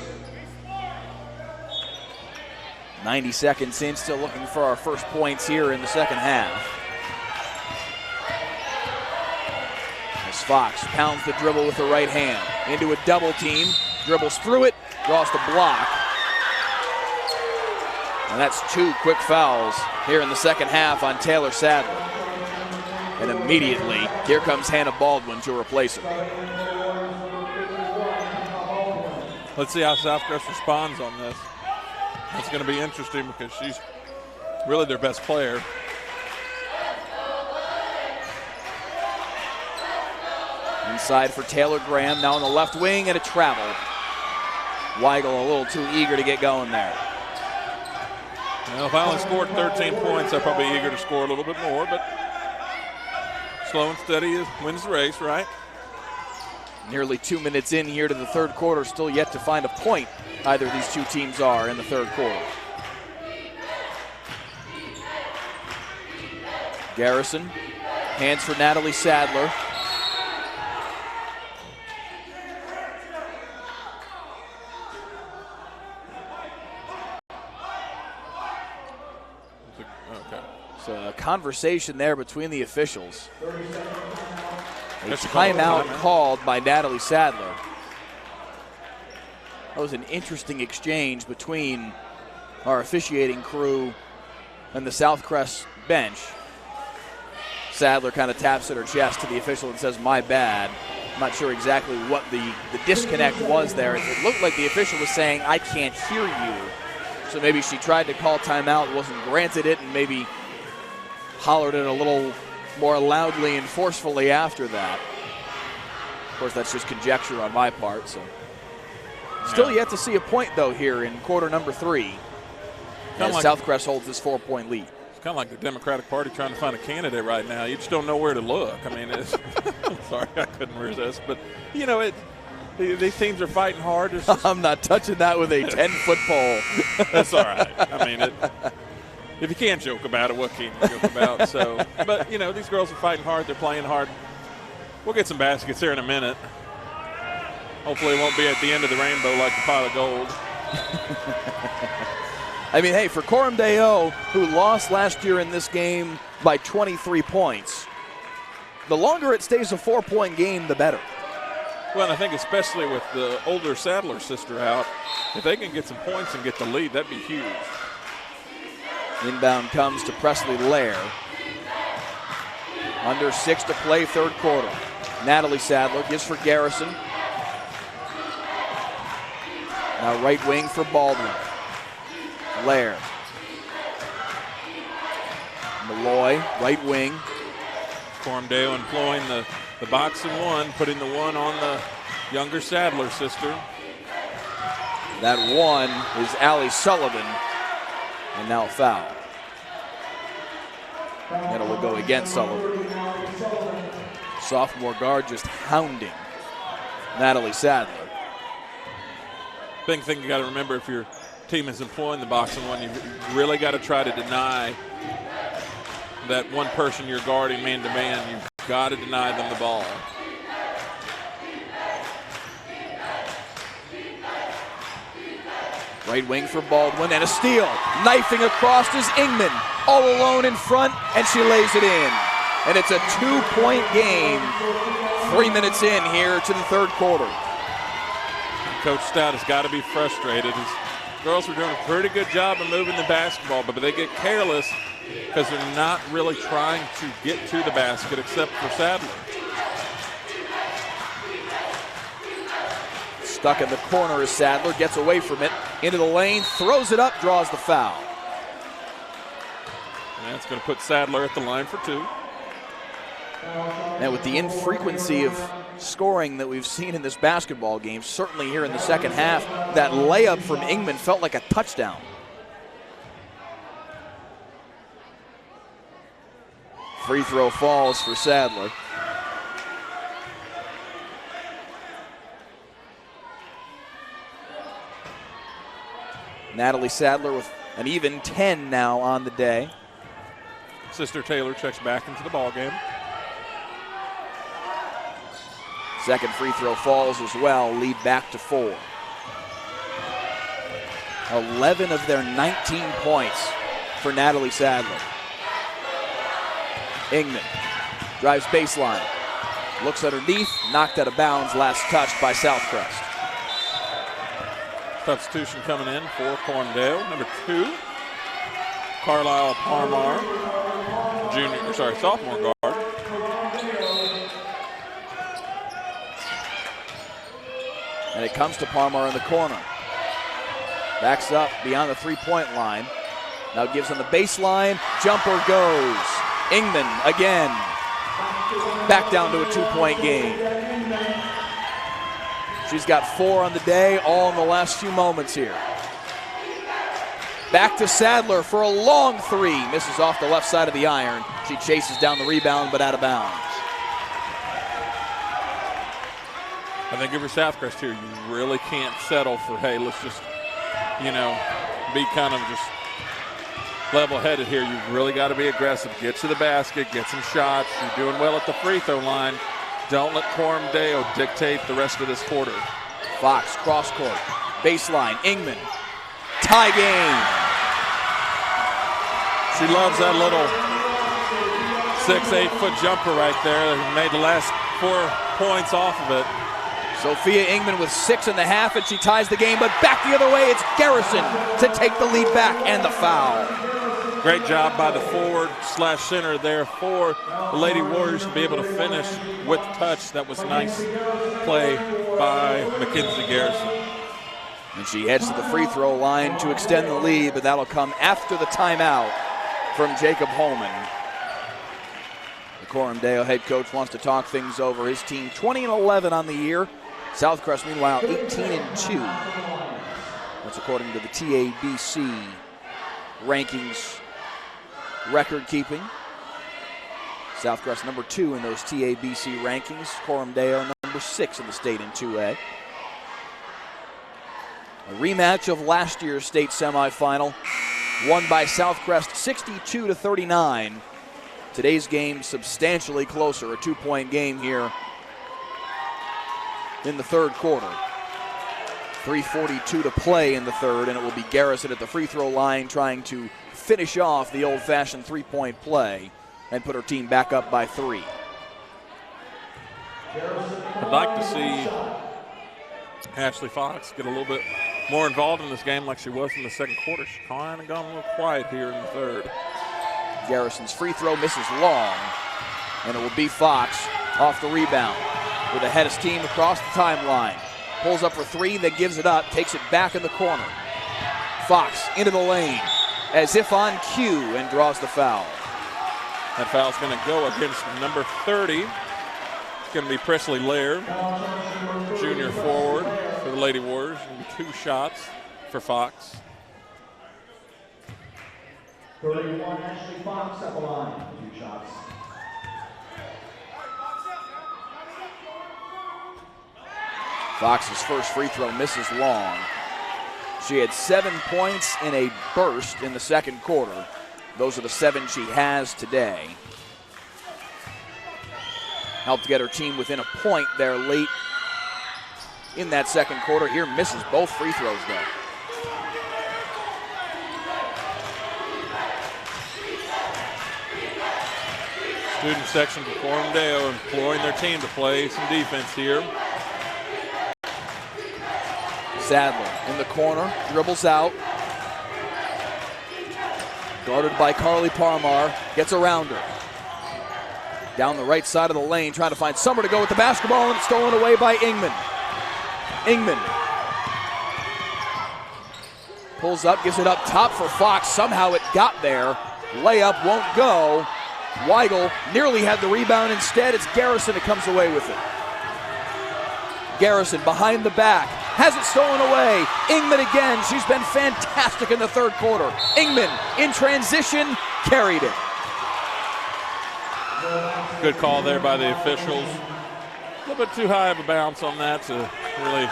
90 seconds in, still looking for our first points here in the second half. As Fox pounds the dribble with the right hand. Into a double team, dribbles through it, draws the block. And that's 2 quick fouls here in the second half on Taylor Sadler. And immediately, here comes Hannah Baldwin to replace her. Let's see how Southcrest responds on this. That's going to be interesting because she's really their best player. Inside for Taylor Graham, now on the left wing, and a travel. Weigel a little too eager to get going there. Well, if I only scored 13 points, I'm probably eager to score a little bit more, but slow and steady wins the race, right? Nearly 2 minutes in here to the third quarter, still yet to find a point either of these two teams are in the third quarter. Garrison, hands for Natalie Sadler. Okay. So a conversation there between the officials. A That's timeout called by Natalie Sadler. That was an interesting exchange between our officiating crew and the Southcrest bench. Sadler kind of taps at her chest to the official and says, "My bad." I'm not sure exactly what the disconnect was there. It looked like the official was saying, "I can't hear you." So maybe she tried to call timeout, wasn't granted it, and maybe hollered it a little more loudly and forcefully after that. Of course, that's just conjecture on my part. So, still yet to see a point, though, here in quarter number 3. As Southcrest holds this 4-point lead. It's kind of like the Democratic Party trying to find a candidate right now. You just don't know where to look. I mean, it's I'm sorry, I couldn't resist. But, you know, these teams are fighting hard. I'm not touching that with a 10-foot pole. That's all right. I mean, if you can't joke about it, what can you joke about? So, but, you know, these girls are fighting hard. They're playing hard. We'll get some baskets here in a minute. Hopefully it won't be at the end of the rainbow like the pot of gold. I mean, hey, for Coram Deo, who lost last year in this game by 23 points, the longer it stays a 4-point game, the better. Well, and I think especially with the older Sadler sister out, if they can get some points and get the lead, that'd be huge. Inbound comes to Presley Lair. Under 6 to play, third quarter. Natalie Sadler gives for Garrison. Now right wing for Baldwin. Lair. Malloy, right wing. Coram employing the box and one, putting the one on the younger Sadler sister. That one is Allie Sullivan, and now a foul. And it will go against Sullivan. Sophomore guard just hounding Natalie Sadler. Big thing you got to remember, if your team is employing the box and one, you really got to try to deny that one person you're guarding man-to-man. You've got to deny them the ball. Right wing for Baldwin, and a steal. Knifing across is Ingman. All alone in front, and she lays it in. And it's a 2-point game. 3 minutes in here to the third quarter. Coach Stout has got to be frustrated. His girls were doing a pretty good job of moving the basketball, but they get careless because they're not really trying to get to the basket except for Sadler. Stuck in the corner as Sadler gets away from it, into the lane, throws it up, draws the foul. And that's going to put Sadler at the line for 2. Now with the infrequency of scoring that we've seen in this basketball game, certainly here in the second half, that layup from Ingman felt like a touchdown. Free throw falls for Sadler. Natalie Sadler with an even 10 now on the day. Sister Taylor checks back into the ball game. Second free throw falls as well, lead back to 4. 11 of their 19 points for Natalie Sadler. Ingman drives baseline, looks underneath, knocked out of bounds, last touch by Southcrest. Substitution coming in for Corndale, number 2, Carlisle Parmar, sophomore guard. And it comes to Parmar in the corner. Backs up beyond the three-point line. Now gives on the baseline, jumper goes. Ingman again. Back down to a 2-point game. She's got 4 on the day, all in the last few moments here. Back to Sadler for a long 3. Misses off the left side of the iron. She chases down the rebound, but out of bounds. I think if you're Southcrest here, you really can't settle for, hey, let's just, be kind of just level-headed here. You've really got to be aggressive. Get to the basket, get some shots. You're doing well at the free throw line. Don't let Coram dictate the rest of this quarter. Fox, cross court, baseline, Ingman. Tie game. She loves that little 6-8 foot jumper right there. Made the last 4 points off of it. Sophia Ingman with 6.5, and she ties the game, but back the other way, it's Garrison to take the lead back and the foul. Great job by the forward/center there for the Lady Warriors to be able to finish with touch. That was nice play by Mackenzie Garrison. And she heads to the free throw line to extend the lead, but that'll come after the timeout from Jacob Holman. The Coram head coach wants to talk things over. His team 20-11 on the year. Southcrest, meanwhile, 18-2. That's according to the TABC rankings record keeping. Southcrest number 2 in those TABC rankings. Coram number 6 in the state in 2A. A rematch of last year's state semifinal, won by Southcrest 62-39. Today's game substantially closer, a 2-point game here in the third quarter. 3:42 to play in the third, and it will be Garrison at the free throw line trying to finish off the old-fashioned 3-point play and put her team back up by 3. I'd like to see Ashley Fox get a little bit more involved in this game like she was in the second quarter. She's kind of gone a little quiet here in the third. Garrison's free throw misses long, and it will be Fox off the rebound with a head of steam across the timeline. Pulls up for three, then gives it up, takes it back in the corner. Fox into the lane as if on cue and draws the foul. That foul's going to go against number 30. It's going to be Presley Lair, junior forward for the Lady Warriors. Going to be 2 shots for Fox. 31, Ashley Fox at the line, 2 shots. Fox's first free throw misses long. She had 7 points in a burst in the second quarter. Those are the 7 she has today. Helped get her team within a point there late in that second quarter. Here misses both free throws though. Student section for Coram Deo employing their team to play some defense here. Sadler in the corner, dribbles out. Guarded by Carly Parmar, gets around her. Down the right side of the lane, trying to find somewhere to go with the basketball, and it's stolen away by Ingman. Ingman pulls up, gives it up top for Fox. Somehow it got there. Layup won't go. Weigel nearly had the rebound. Instead, it's Garrison that comes away with it. Garrison behind the back, has it stolen away. Ingman again, she's been fantastic in the third quarter. Ingman in transition, carried it. Good call there by the officials. A little bit too high of a bounce on that to really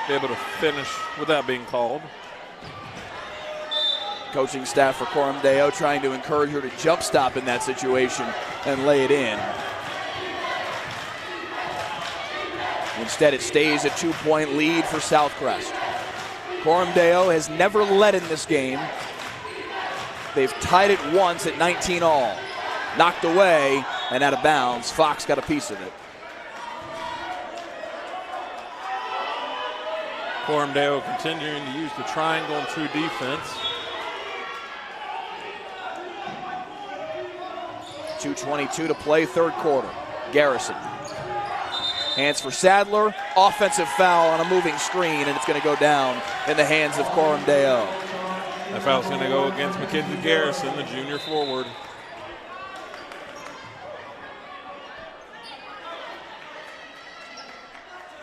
be able to finish without being called. Coaching staff for Coram Deo trying to encourage her to jump stop in that situation and lay it in. Instead, it stays a 2-point lead for Southcrest. Coram Deo has never led in this game. They've tied it once at 19 all. Knocked away and out of bounds. Fox got a piece of it. Coram Deo continuing to use the triangle and true defense. 2:22 to play, third quarter. Garrison. Hands for Sadler. Offensive foul on a moving screen, and it's going to go down in the hands of Coram Deo. That foul's going to go against Mackenzie Garrison, the junior forward.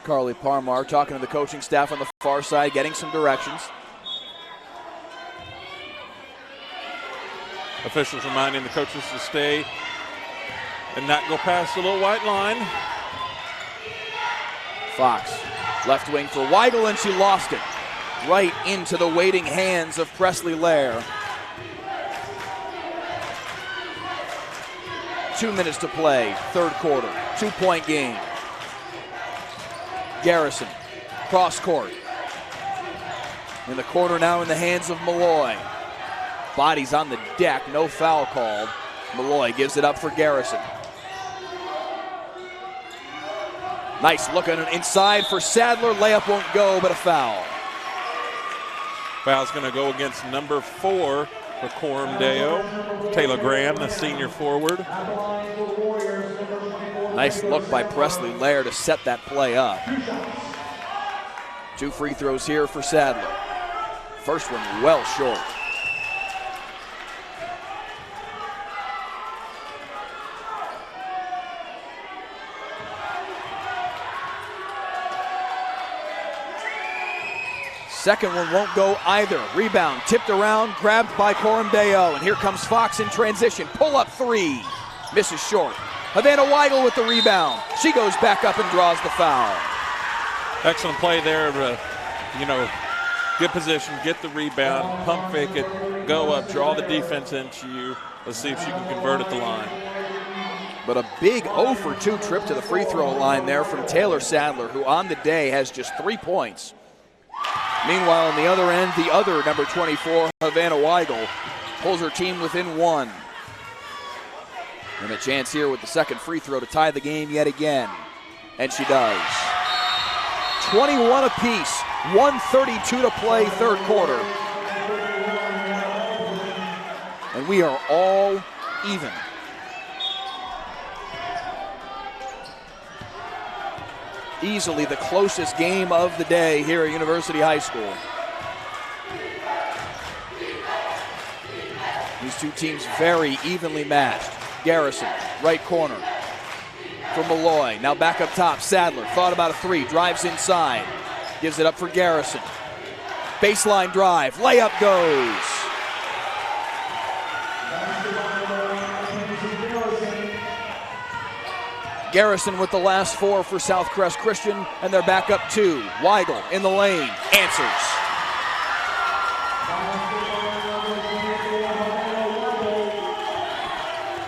Carly Parmar talking to the coaching staff on the far side, getting some directions. Officials reminding the coaches to stay and not go past the little white line. Fox, left wing for Weigel, and she lost it. Right into the waiting hands of Presley Lair. 2 minutes to play, third quarter, 2-point game. Garrison, cross court. In the corner now in the hands of Malloy. Bodies on the deck, no foul called. Malloy gives it up for Garrison. Nice look on inside for Sadler. Layup won't go, but a foul. Foul's going to go against number 4 for Coram Deo, Taylor Graham, the senior forward. Nice look by Presley Lair to set that play up. 2 free throws here for Sadler. First one well short. Second one won't go either. Rebound tipped around, grabbed by Coram Deo, and here comes Fox in transition. Pull up 3, misses short. Havana Weigel with the rebound. She goes back up and draws the foul. Excellent play there. Good position, get the rebound, pump fake it, go up, draw the defense into you. Let's see if she can convert at the line. But a big 0 for 2 trip to the free throw line there from Taylor Sadler, who on the day has just 3 points. Meanwhile, on the other end, the other number 24, Havana Weigel, pulls her team within 1. And a chance here with the second free throw to tie the game yet again. And she does. 21 apiece 1:32 to play, third quarter. And we are all even. Easily the closest game of the day here at University High School. These two teams very evenly matched. Garrison, right corner for Malloy. Now back up top, Sadler thought about a three, drives inside, gives it up for Garrison. Baseline drive, layup goes. Garrison with the last four for Southcrest Christian, and they're back up two. Weigel in the lane, answers.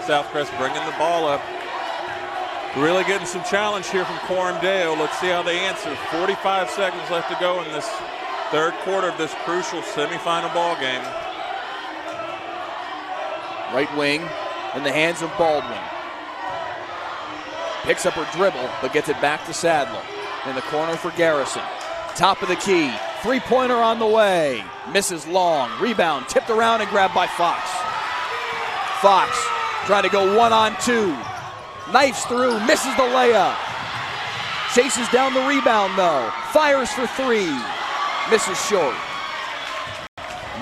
Southcrest bringing the ball up. Really getting some challenge here from Coram Deo. Let's see how they answer. 45 seconds left to go in this third quarter of this crucial semifinal ball game. Right wing in the hands of Baldwin. Picks up her dribble, but gets it back to Sadler. In the corner for Garrison. Top of the key, three-pointer on the way. Misses long, rebound, tipped around and grabbed by Fox. Fox trying to go 1-on-2. Knifes through, misses the layup. Chases down the rebound though. Fires for three, misses short.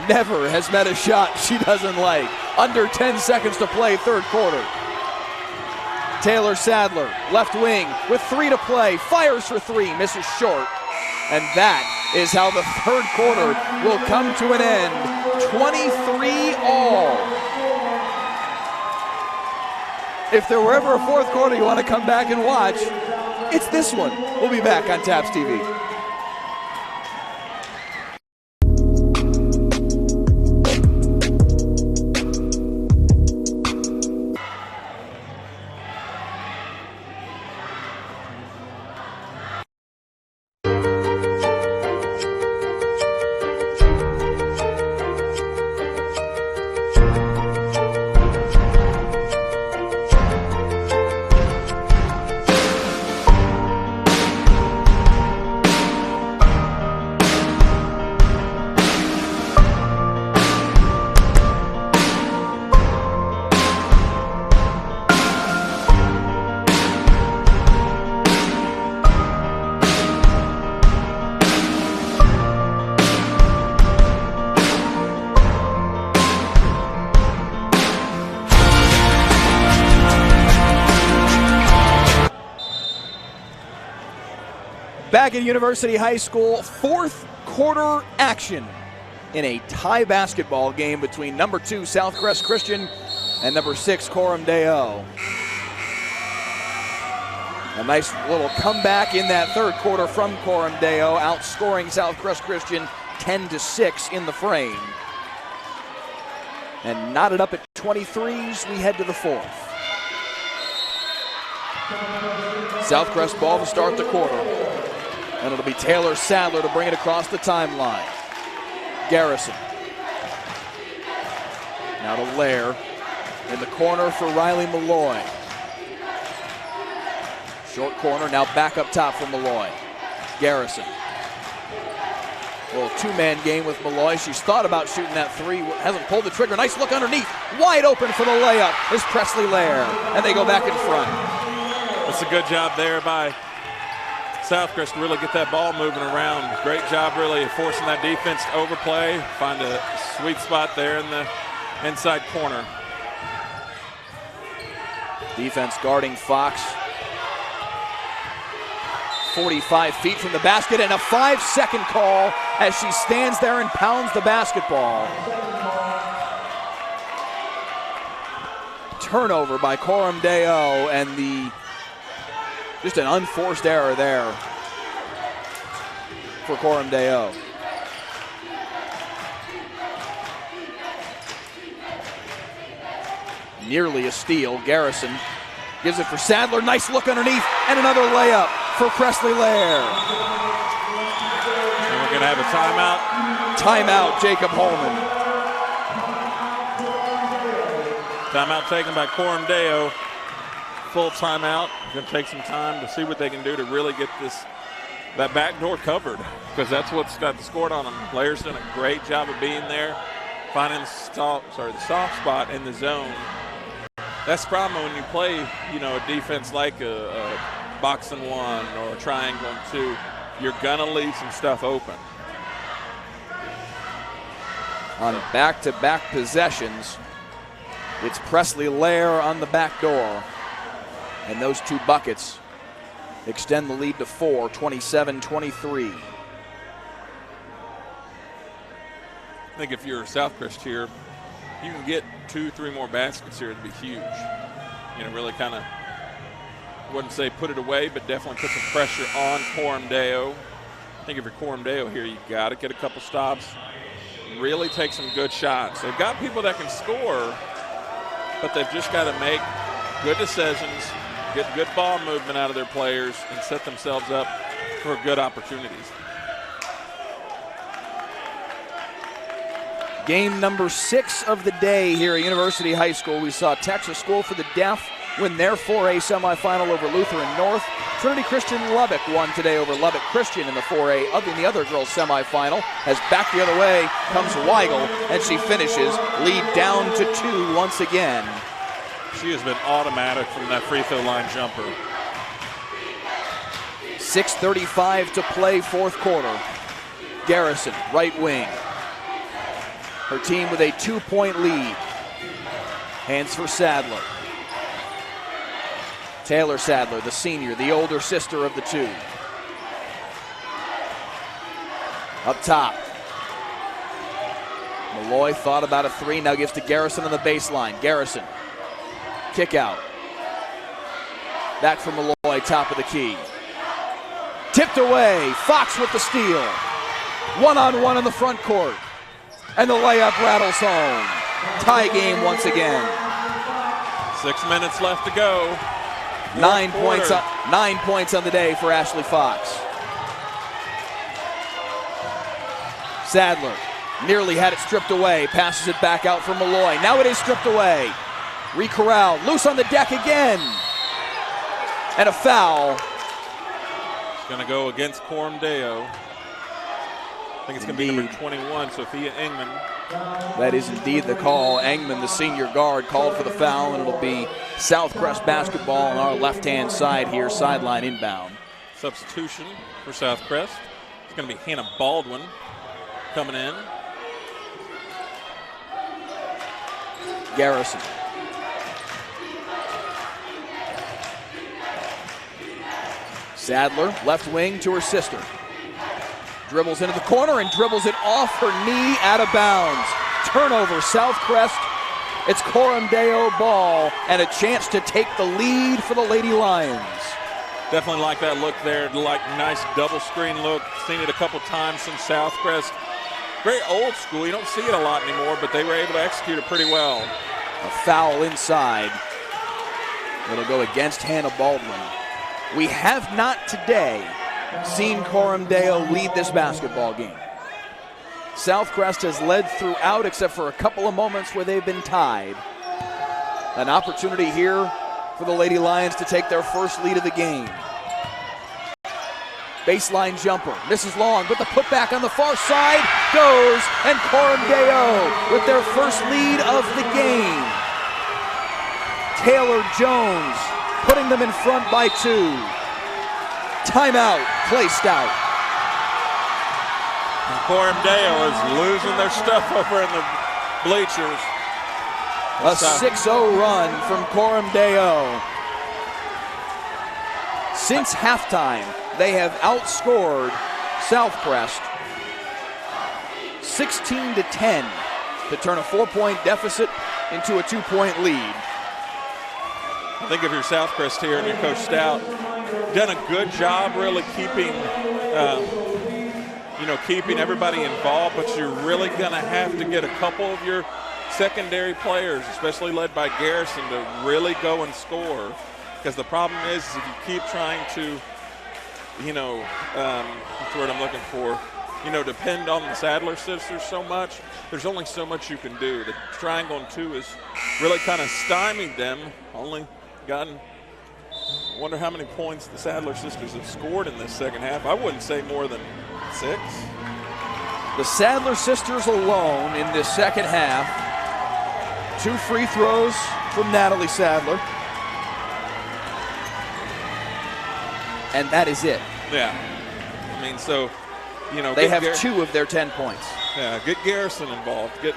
Never has met a shot she doesn't like. Under 10 seconds to play, third quarter. Taylor Sadler, left wing, with 3 to play, fires for three, misses short. And that is how the third quarter will come to an end. 23 all. If there were ever a fourth quarter you want to come back and watch, it's this one. We'll be back on Taps TV. Back at University High School, fourth quarter action in a tie basketball game between number 2 Southcrest Christian and number 6 Coram Deo. A nice little comeback in that third quarter from Coram Deo, outscoring Southcrest Christian 10-6 in the frame. And knotted up at 23s, we head to the fourth. Southcrest ball to start the quarter. And it'll be Taylor Sadler to bring it across the timeline. Garrison. Now to Lair. In the corner for Riley Malloy. Short corner, now back up top for Malloy. Garrison. A little two-man game with Malloy. She's thought about shooting that three, hasn't pulled the trigger. Nice look underneath. Wide open for the layup is Presley Lair. And they go back in front. That's a good job there by Southcrest to really get that ball moving around. Great job really of forcing that defense to overplay. Find a sweet spot there in the inside corner. Defense guarding Fox. 45 feet from the basket and a 5-second call as she stands there and pounds the basketball. Turnover by Coram Deo and just an unforced error there for Coram Deo. Nearly a steal. Garrison gives it for Sadler. Nice look underneath and another layup for Presley Lair. And we're going to have a timeout. Timeout, Jacob Holman. Timeout taken by Coram Deo. Full timeout. Going to take some time to see what they can do to really get this that back door covered, because that's what's got the score on them. Lair's done a great job of being there, finding the soft spot in the zone. That's the problem when you play, a defense like a box and one or a triangle and two. You're gonna leave some stuff open. On back-to-back possessions, it's Presley Lair on the back door, and those two buckets extend the lead to 4, 27-23. I think if you're Southcrest here, you can get 2-3 more baskets here, it'd be huge. Really kind of, wouldn't say put it away, but definitely put some pressure on Coram Deo. I think if you're Coram Deo here, you got to get a couple stops, really take some good shots. They've got people that can score, but they've just got to make good decisions, get good ball movement out of their players, and set themselves up for good opportunities. Game number 6 of the day here at University High School. We saw Texas School for the Deaf win their 4A semifinal over Lutheran North. Trinity Christian Lubbock won today over Lubbock Christian in the 4A in the other girls semifinal. As back the other way comes Weigel, and she finishes, lead down to 2 once again. She has been automatic from that free throw line jumper. 6:35 to play, fourth quarter. Garrison, right wing. Her team with a 2-point lead. Hands for Sadler. Taylor Sadler, the senior, the older sister of the two. Up top. Malloy thought about a 3, now gives to Garrison on the baseline. Garrison, kick out. Back from Malloy, top of the key. Tipped away, Fox with the steal. One-on-one in the front court. And the layup rattles home. Tie game once again. 6 minutes left to go. 9 points, 9 points on the day for Ashley Fox. Sadler nearly had it stripped away, passes it back out for Malloy. Now it is stripped away. Recorralled, loose on the deck again. And a foul. It's going to go against Coram Deo. I think it's going to be number 21, Sophia Engman. That is indeed the call. Engman, the senior guard, called for the foul, and it'll be Southcrest basketball on our left-hand side here, sideline inbound. Substitution for Southcrest. It's going to be Hannah Baldwin coming in. Garrison. Sadler, left wing to her sister. Dribbles into the corner and dribbles it off her knee, out of bounds. Turnover, Southcrest. It's Coram Deo ball and a chance to take the lead for the Lady Lions. Definitely like that look there, like nice double screen look. Seen it a couple times from Southcrest. Very old school, you don't see it a lot anymore, but they were able to execute it pretty well. A foul inside. It'll go against Hannah Baldwin. We have not today seen Coram Deo lead this basketball game. Southcrest has led throughout except for a couple of moments where they've been tied. An opportunity here for the Lady Lions to take their first lead of the game. Baseline jumper, misses long, but the putback on the far side goes, and Coram Deo with their first lead of the game. Taylor Jones putting them in front by 2. Timeout placed out. And Coram Deo is losing their stuff over in the bleachers. A 6-0 run from Coram Deo. Since halftime, they have outscored Southcrest 16-10 to turn a 4-point deficit into a 2-point lead. I think if you're Southcrest here and you're Coach Stout, done a good job really keeping everybody involved, but you're really going to have to get a couple of your secondary players, especially led by Garrison, to really go and score. Because the problem is if you keep trying to, what's the word I'm looking for, depend on the Sadler sisters so much, there's only so much you can do. The triangle and 2 has really kind of stymied them, only gotten Wonder how many points the Sadler sisters have scored in this second half. I wouldn't say more than 6. The Sadler sisters alone in this second half. 2 free throws from Natalie Sadler. And that is it. Yeah. I mean, so, you know. They have 2 of their 10 points. Yeah, get Garrison involved. Get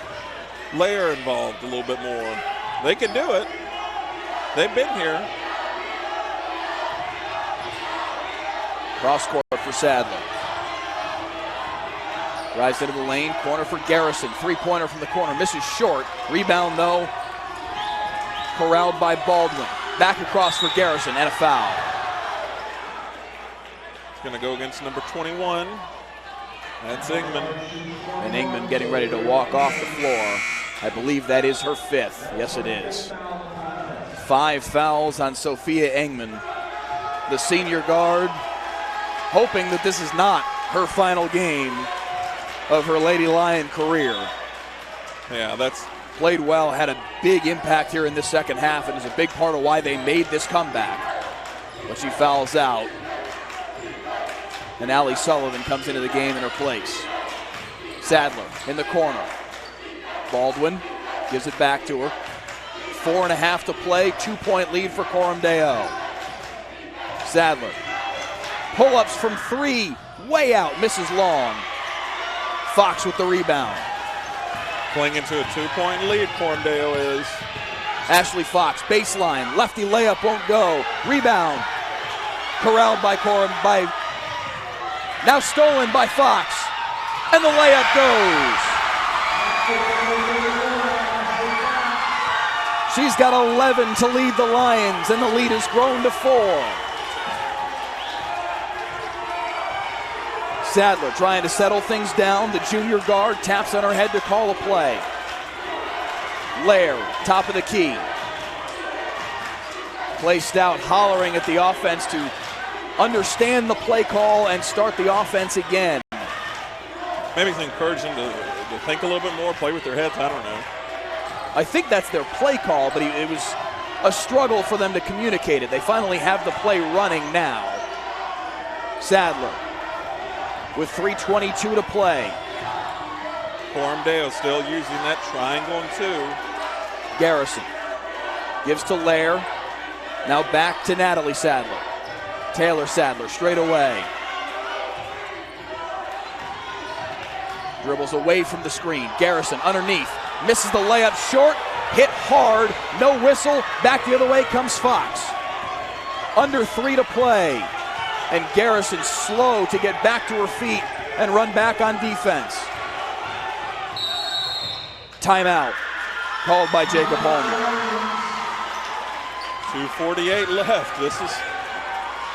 Lair involved a little bit more. They can do it. They've been here. Cross court for Sadler. Drives into the lane, corner for Garrison. 3-pointer from the corner, misses short. Rebound though, corralled by Baldwin. Back across for Garrison and a foul. It's going to go against number 21. That's Ingman. And Ingman getting ready to walk off the floor. I believe that is her 5th. Yes, it is. 5 fouls on Sophia Ingman. The senior guard hoping that this is not her final game of her Lady Lion career. Yeah, that's played well, had a big impact here in this second half, and is a big part of why they made this comeback. But she fouls out. And Allie Sullivan comes into the game in her place. Sadler in the corner. Baldwin gives it back to her. 4.5 to play, 2-point lead for Coram Deo. Sadler. Pull-ups from 3, way out, misses long. Fox with the rebound. Clinging to a 2-point lead, Coram Deo is. Ashley Fox, baseline, lefty layup won't go. Rebound, corralled by Coram, now stolen by Fox, and the layup goes. She's got 11 to lead the Lions, and the lead has grown to 4. Sadler trying to settle things down. The junior guard taps on her head to call a play. Lair, top of the key. Clay Stout hollering at the offense to understand the play call and start the offense again. Maybe to encourage them to think a little bit more, play with their heads, I don't know. I think that's their play call, but it was a struggle for them to communicate it. They finally have the play running now. Sadler with 3:22 to play. Coram Deo still using that triangle and 2. Garrison gives to Lair. Now back to Natalie Sadler. Taylor Sadler straight away. Dribbles away from the screen. Garrison underneath. Misses the layup short. Hit hard. No whistle. Back the other way comes Fox. Under 3 to play. And Garrison slow to get back to her feet and run back on defense. Timeout called by Jacob Holman. 2:48 left. This is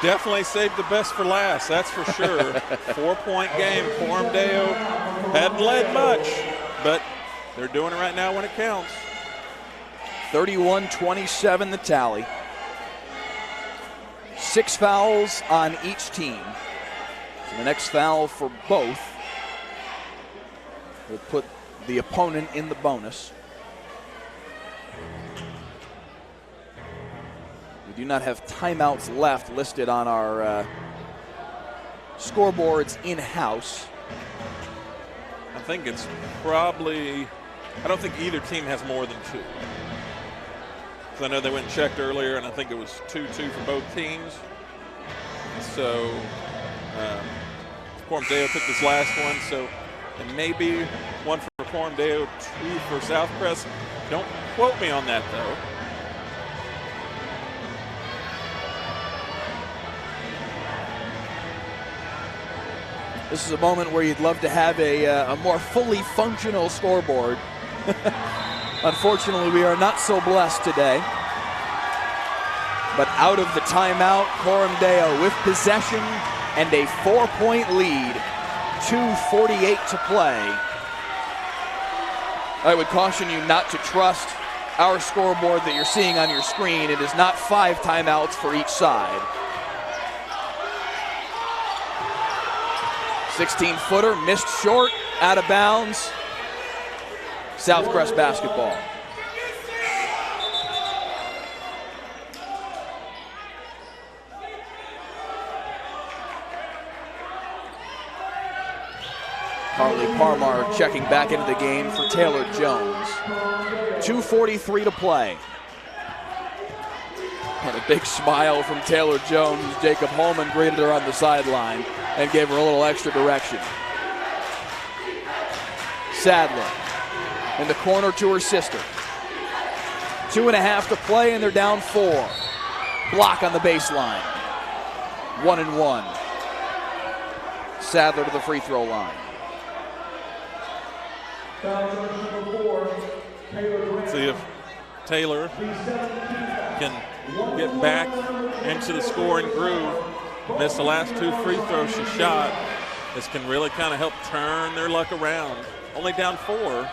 definitely saved the best for last, that's for sure. 4-point game. Coram Deo hadn't led much, but they're doing it right now when it counts. 31-27 the tally. 6 fouls on each team. So the next foul for both will put the opponent in the bonus. We do not have timeouts left listed on our scoreboards in-house. I think it's probably, I don't think either team has more than 2. I know they went and checked earlier, and I think it was 2-2 for both teams. So Coram Deo took this last one, so it may be 1 for Coram Deo, 2 for Southcrest. Don't quote me on that, though. This is a moment where you'd love to have a more fully functional scoreboard. Unfortunately, we are not so blessed today. But out of the timeout, Coram Deo with possession and a 4-point lead. 2:48 to play. I would caution you not to trust our scoreboard that you're seeing on your screen. It is not 5 timeouts for each side. 16-footer, missed short, out of bounds. Southcrest basketball. Carly Parmar checking back into the game for Taylor Jones. 2:43 to play. And a big smile from Taylor Jones. Jacob Holman greeted her on the sideline and gave her a little extra direction. Sadler in the corner to her sister. 2.5 to play, and they're down 4. Block on the baseline. 1-1. Sadler to the free throw line. See if Taylor can get back into the scoring groove. Missed the last 2 free throws she shot. This can really kind of help turn their luck around. Only down 4.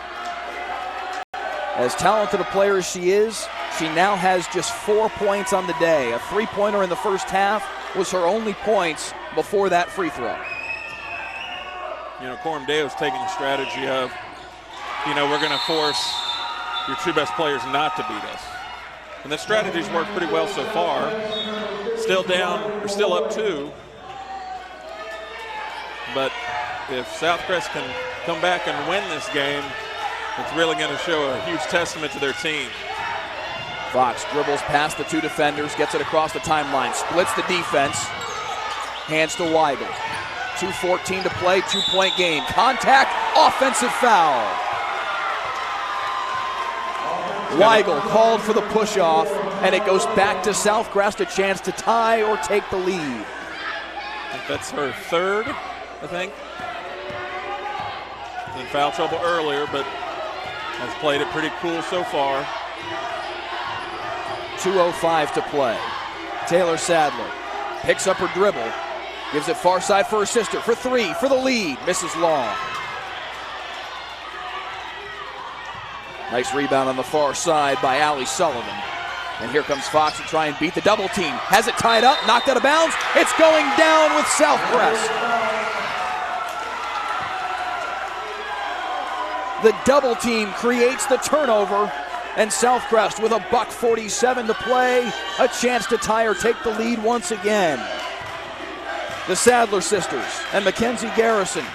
As talented a player as she is, she now has just 4 points on the day. A 3-pointer in the first half was her only points before that free throw. You know, Coram Deo's taking the strategy of, you know, we're going to force your 2 best players not to beat us. And that strategy's worked pretty well so far. Still down, or still up 2. But if Southcrest can come back and win this game, it's really going to show a huge testament to their team. Fox dribbles past the 2 defenders, gets it across the timeline, splits the defense, hands to Weigel. 2:14 to play, 2-point game. Contact, offensive foul. Weigel called for the push-off, and it goes back to Southcrest, a chance to tie or take the lead. I think that's her 3rd, I think. In foul trouble earlier, but has played it pretty cool so far. 2:05 to play. Taylor Sadler picks up her dribble, gives it far side for her sister, for 3, for the lead, misses long. Nice rebound on the far side by Allie Sullivan. And here comes Fox to try and beat the double team. Has it tied up, knocked out of bounds. It's going down with Southcrest. The double team creates the turnover, and Southcrest with a $1:47 to play, a chance to tie or take the lead once again. The Sadler sisters and Mackenzie Garrison,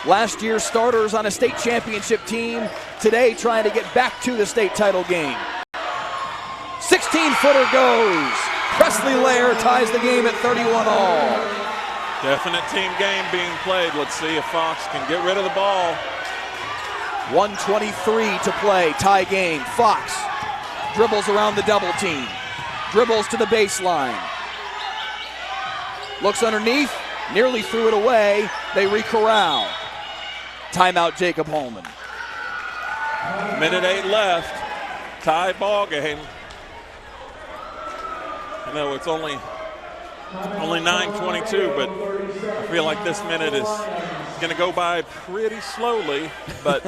last year's starters on a state championship team, today trying to get back to the state title game. 16-footer goes. Presley Lair ties the game at 31-all. Definite team game being played. Let's see if Fox can get rid of the ball. 1:23 to play, tie game. Fox dribbles around the double team, dribbles to the baseline, looks underneath, nearly threw it away. They re-corral. Timeout, Jacob Holman. 1:08 left. Tie ball game. I know it's only 9:22, but I feel like this minute is going to go by pretty slowly. But,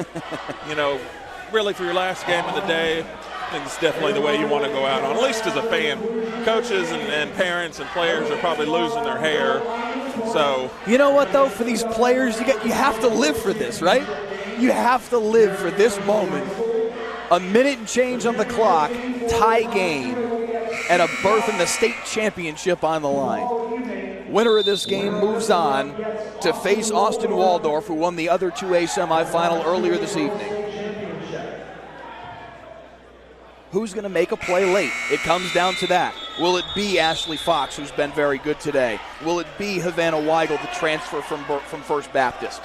you know, really for your last game of the day, I think it's definitely the way you want to go out on, at least as a fan. Coaches and parents and players are probably losing their hair. So you know what, though, for these players, you have to live for this, right? You have to live for this moment. A minute and change on the clock, tie game, and a berth in the state championship on the line. Winner of this game moves on to face Austin Waldorf, who won the other 2A semifinal earlier this evening. Who's going to make a play late? It comes down to that. Will it be Ashley Fox, who's been very good today? Will it be Havana Weigel, the transfer from First Baptist,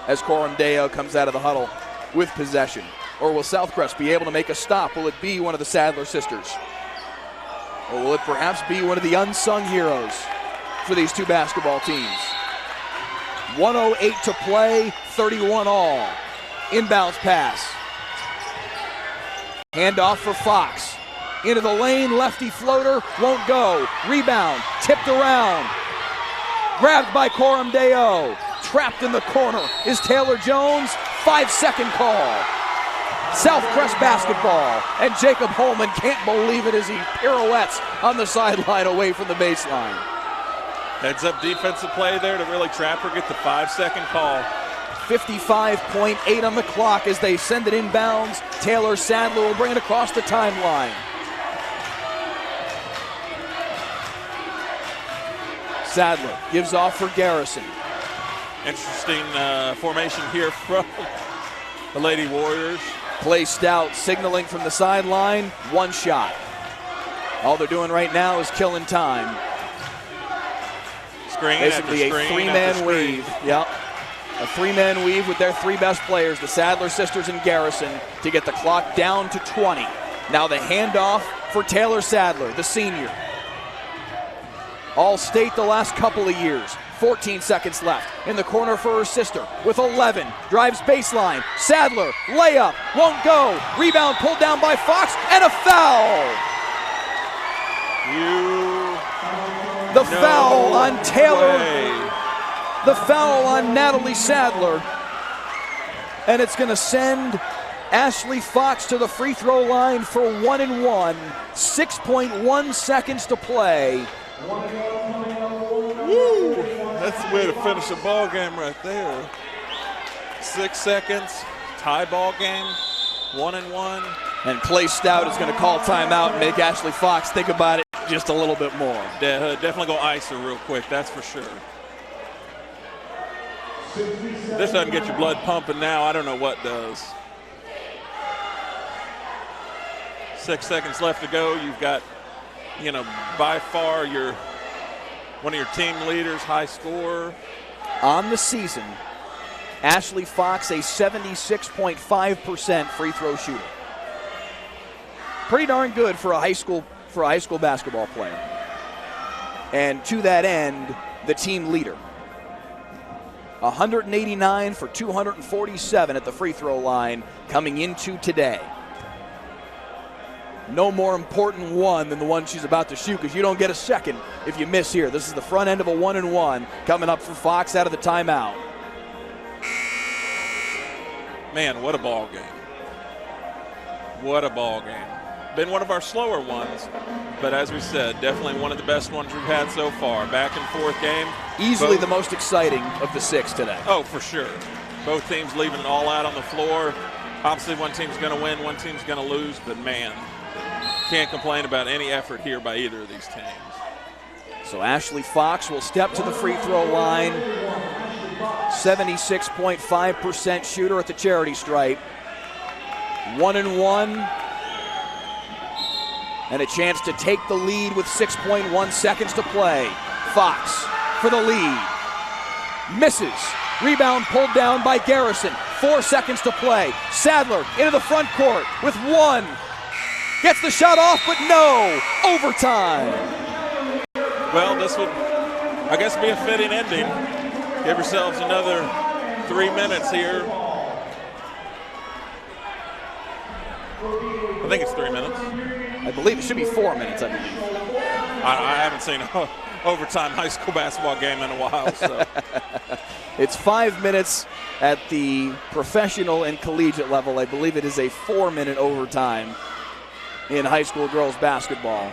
as Coram Deo comes out of the huddle with possession? Or will Southcrest be able to make a stop? Will it be one of the Sadler sisters? Or will it perhaps be one of the unsung heroes for these 2 basketball teams? 1:08 to play, 31-all. Inbounds pass. Handoff for Fox. Into the lane, lefty floater, won't go. Rebound, tipped around. Grabbed by Coram Deo. Trapped in the corner is Taylor Jones. 5-second call. Southcrest basketball, and Jacob Holman can't believe it as he pirouettes on the sideline away from the baseline. Heads up defensive play there to really trap her, get the 5-second call. 55.8 on the clock as they send it inbounds. Taylor Sadler will bring it across the timeline. Sadler gives off for Garrison. Interesting formation here from the Lady Warriors. Clay Stout signaling from the sideline, one shot. All they're doing right now is killing time. Screen Basically after a screen three-man after screen. weave. Yep. A three-man weave with their three best players, the Sadler sisters and Garrison, to get the clock down to 20. Now the handoff for Taylor Sadler, the senior. All state the last couple of years. 14 seconds left. In the corner for her sister with 11. Drives baseline. Sadler, layup, won't go. Rebound pulled down by Fox, and a foul. The foul on Taylor. The foul on Natalie Sadler. And it's going to send Ashley Fox to the free throw line for 1 and 1. 6.1 seconds to play. Woo. That's the way to finish a ball game right there. 6 seconds, tie ball game, 1 and 1. And Clay Stout is going to call timeout and make Ashley Fox think about it just a little bit more. Definitely go ice her real quick, that's for sure. This doesn't get your blood pumping now, I don't know what does. 6 seconds left to go. You've got, by far one of your team leaders, high scorer. On the season, Ashley Fox, a 76.5% free throw shooter. Pretty darn good for a high school basketball player. And to that end, the team leader. 189 for 247 at the free throw line coming into today. No more important one than the one she's about to shoot, because you don't get a second if you miss here. This is the front end of a 1 and 1 coming up for Fox out of the timeout. Man, what a ball game. What a ball game. Been one of our slower ones, but as we said, definitely one of the best ones we've had so far. Back and forth game. Easily the most exciting of the 6 today. Oh, for sure. Both teams leaving it all out on the floor. Obviously, one team's going to win, one team's going to lose, but man, can't complain about any effort here by either of these teams. So Ashley Fox will step to the free throw line. 76.5% shooter at the charity stripe. 1 and 1. And a chance to take the lead with 6.1 seconds to play. Fox for the lead. Misses. Rebound pulled down by Garrison. 4 seconds to play. Sadler into the front court with 1. Gets the shot off, but no. Overtime. Well, this would, I guess, be a fitting ending. Give yourselves another 3 minutes here. I think it's 3 minutes. I believe it should be 4 minutes, I believe. I haven't seen an overtime high school basketball game in a while. So. It's 5 minutes at the professional and collegiate level. I believe it is a 4-minute overtime in high school girls basketball.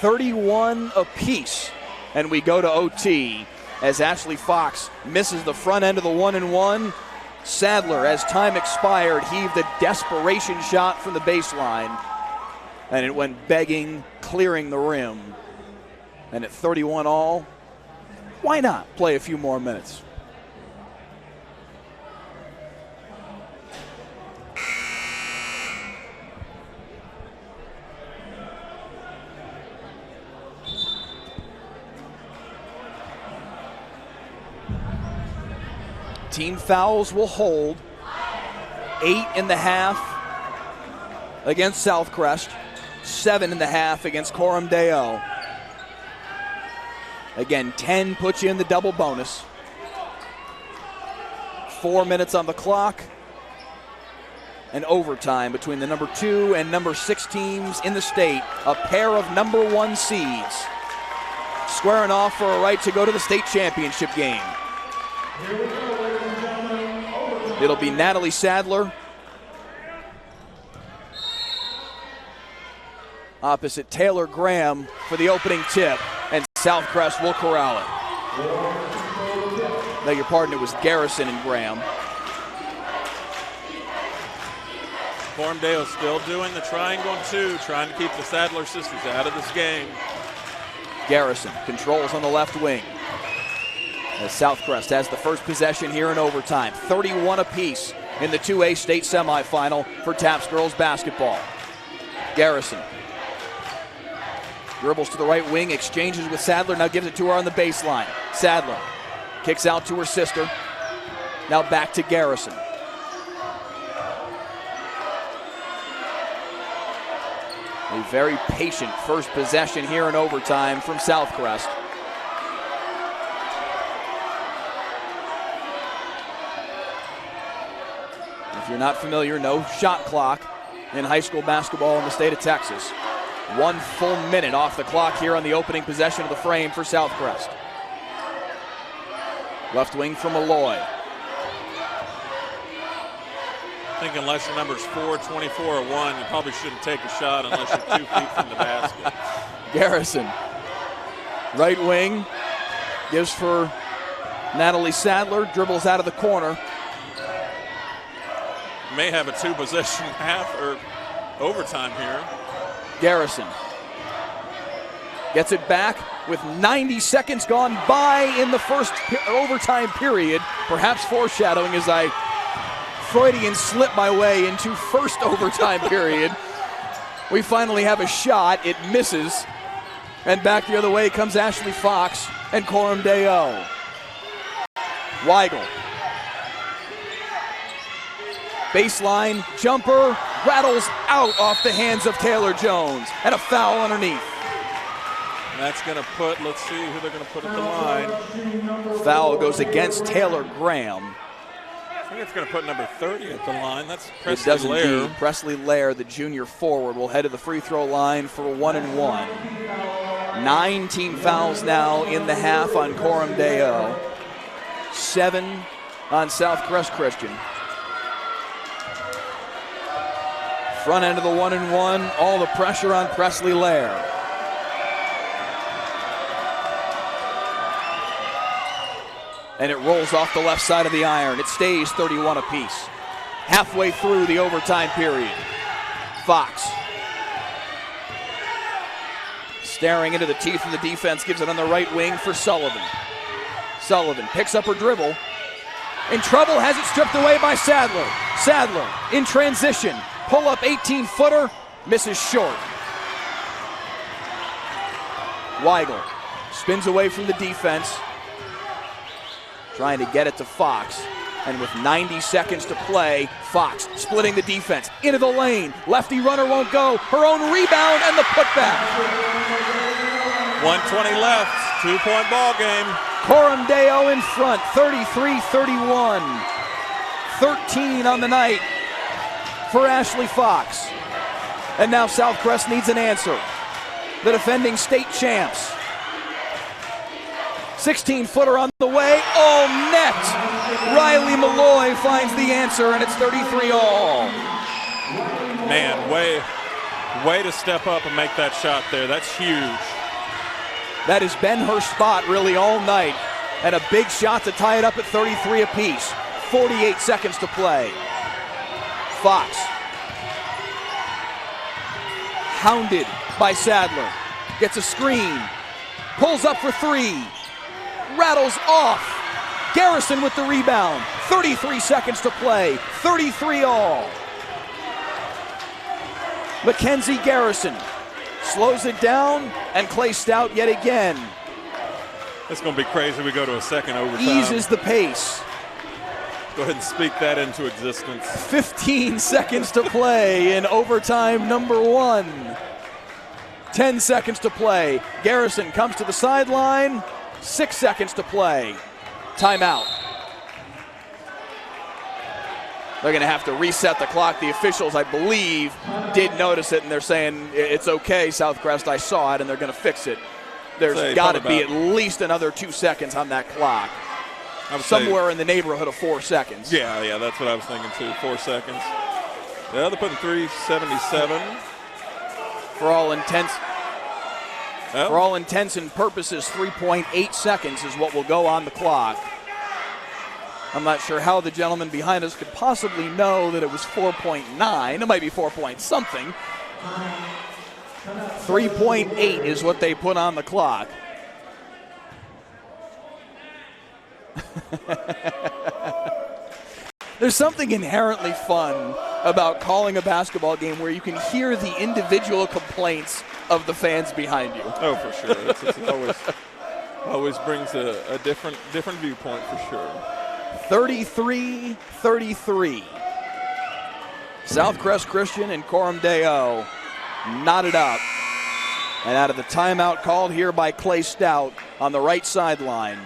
31 apiece, and we go to OT as Ashley Fox misses the front end of the 1 and 1. Sadler, as time expired, heaved a desperation shot from the baseline, and it went begging, clearing the rim. And at 31 all, why not play a few more minutes? Team fouls will hold. 8.5 against Southcrest. 7.5 against Coram Deo. Again, 10 puts you in the double bonus. 4 minutes on the clock. And overtime between the number 2 and number 6 teams in the state. A pair of number 1 seeds squaring off for a right to go to the state championship game. It'll be Natalie Sadler opposite Taylor Graham for the opening tip, and Southcrest will corral it. Beg your pardon, it was Garrison and Graham. Coram Deo still doing the triangle and 2, trying to keep the Sadler sisters out of this game. Garrison controls on the left wing. As Southcrest has the first possession here in overtime. 31 apiece in the 2A state semifinal for TAPS girls basketball. Garrison dribbles to the right wing, exchanges with Sadler, now gives it to her on the baseline. Sadler kicks out to her sister. Now back to Garrison. A very patient first possession here in overtime from Southcrest. If you're not familiar, no shot clock in high school basketball in the state of Texas. 1 full minute off the clock here on the opening possession of the frame for Southcrest. Left wing from Malloy. I think unless your number's 4, 24, or 1, you probably shouldn't take a shot unless you're 2 feet from the basket. Garrison, right wing, gives for Natalie Sadler, dribbles out of the corner. May have a 2-possession half or overtime here. Garrison gets it back with 90 seconds gone by in the first overtime period, perhaps foreshadowing as I Freudian slip my way into first overtime period. We finally have a shot. It misses. And back the other way comes Ashley Fox and Coram Deo. Weigel. Baseline jumper rattles out off the hands of Taylor Jones, and a foul underneath. That's going to put, let's see who they're going to put at the line. Foul goes against Taylor Graham. I think it's going to put number 30 at the line. That's It does Presley Lair. indeed. Presley Lair, the junior forward, will head to the free throw line for 1-1. 9 team fouls now in the half on Coram Deo. 7 on Southcrest Christian. Front end of the 1-1, all the pressure on Presley Lair. And it rolls off the left side of the iron. It stays 31 apiece. Halfway through the overtime period. Fox. Staring into the teeth of the defense, gives it on the right wing for Sullivan. Sullivan picks up her dribble. In trouble, has it stripped away by Sadler. Sadler in transition. Pull up 18-footer, misses short. Weigel spins away from the defense, trying to get it to Fox. And with 90 seconds to play, Fox splitting the defense into the lane. Lefty runner won't go. Her own rebound and the putback. 1:20 left, 2-point ball game. Coram Deo in front, 33-31. 13 on the night for Ashley Fox. And now Southcrest needs an answer. The defending state champs. 16-footer on the way, all net. Riley Malloy finds the answer, and it's 33 all. Man, way to step up and make that shot there. That's huge. That has been her spot really all night. And a big shot to tie it up at 33 apiece. 48 seconds to play. Fox. Hounded by Sadler. Gets a screen. Pulls up for 3. Rattles off. Garrison with the rebound. 33 seconds to play. 33 all. Mackenzie Garrison slows it down, and Clay Stout yet again It's going to be crazy. We go to a second overtime. eases the pace. Go ahead and speak that into existence. 15 seconds to play in overtime number 1. 10 seconds to play. Garrison comes to the sideline. 6 seconds to play. Timeout. They're going to have to reset the clock. The officials, I believe, did notice it, and they're saying it's okay, Southcrest, I saw it, and they're going to fix it. There's got to be at least another 2 seconds on that clock. Somewhere in the neighborhood of 4 seconds. Yeah, that's what I was thinking too. 4 seconds. Yeah, they're putting 3:77. For all intents and purposes, 3.8 seconds is what will go on the clock. I'm not sure how the gentleman behind us could possibly know that it was 4.9. It might be 4 point something. 3.8 is what they put on the clock. There's something inherently fun about calling a basketball game where you can hear the individual complaints of the fans behind you. Oh, for sure. It's always brings a different viewpoint for sure. 33-33. Southcrest Christian and Coram Deo knotted up. And out of the timeout called here by Clay Stout on the right sideline,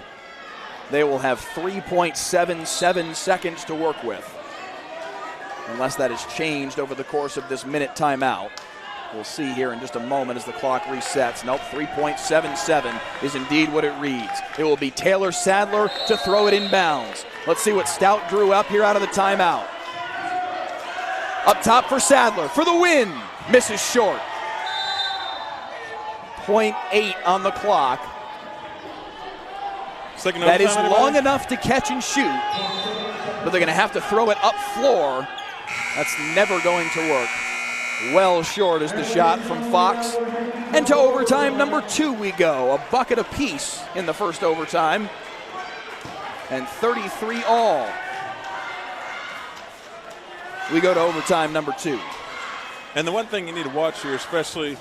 they will have 3.77 seconds to work with. Unless that has changed over the course of this minute timeout. We'll see here in just a moment as the clock resets. Nope, 3.77 is indeed what it reads. It will be Taylor Sadler to throw it inbounds. Let's see what Stout drew up here out of the timeout. Up top for Sadler for the win. Misses short. 0.8 on the clock. That is long enough to catch and shoot, but they're going to have to throw it up floor. That's never going to work. Well short is the shot from Fox. And to overtime number 2 we go. A bucket apiece in the first overtime. And 33 all. We go to overtime number 2. And the one thing you need to watch here, especially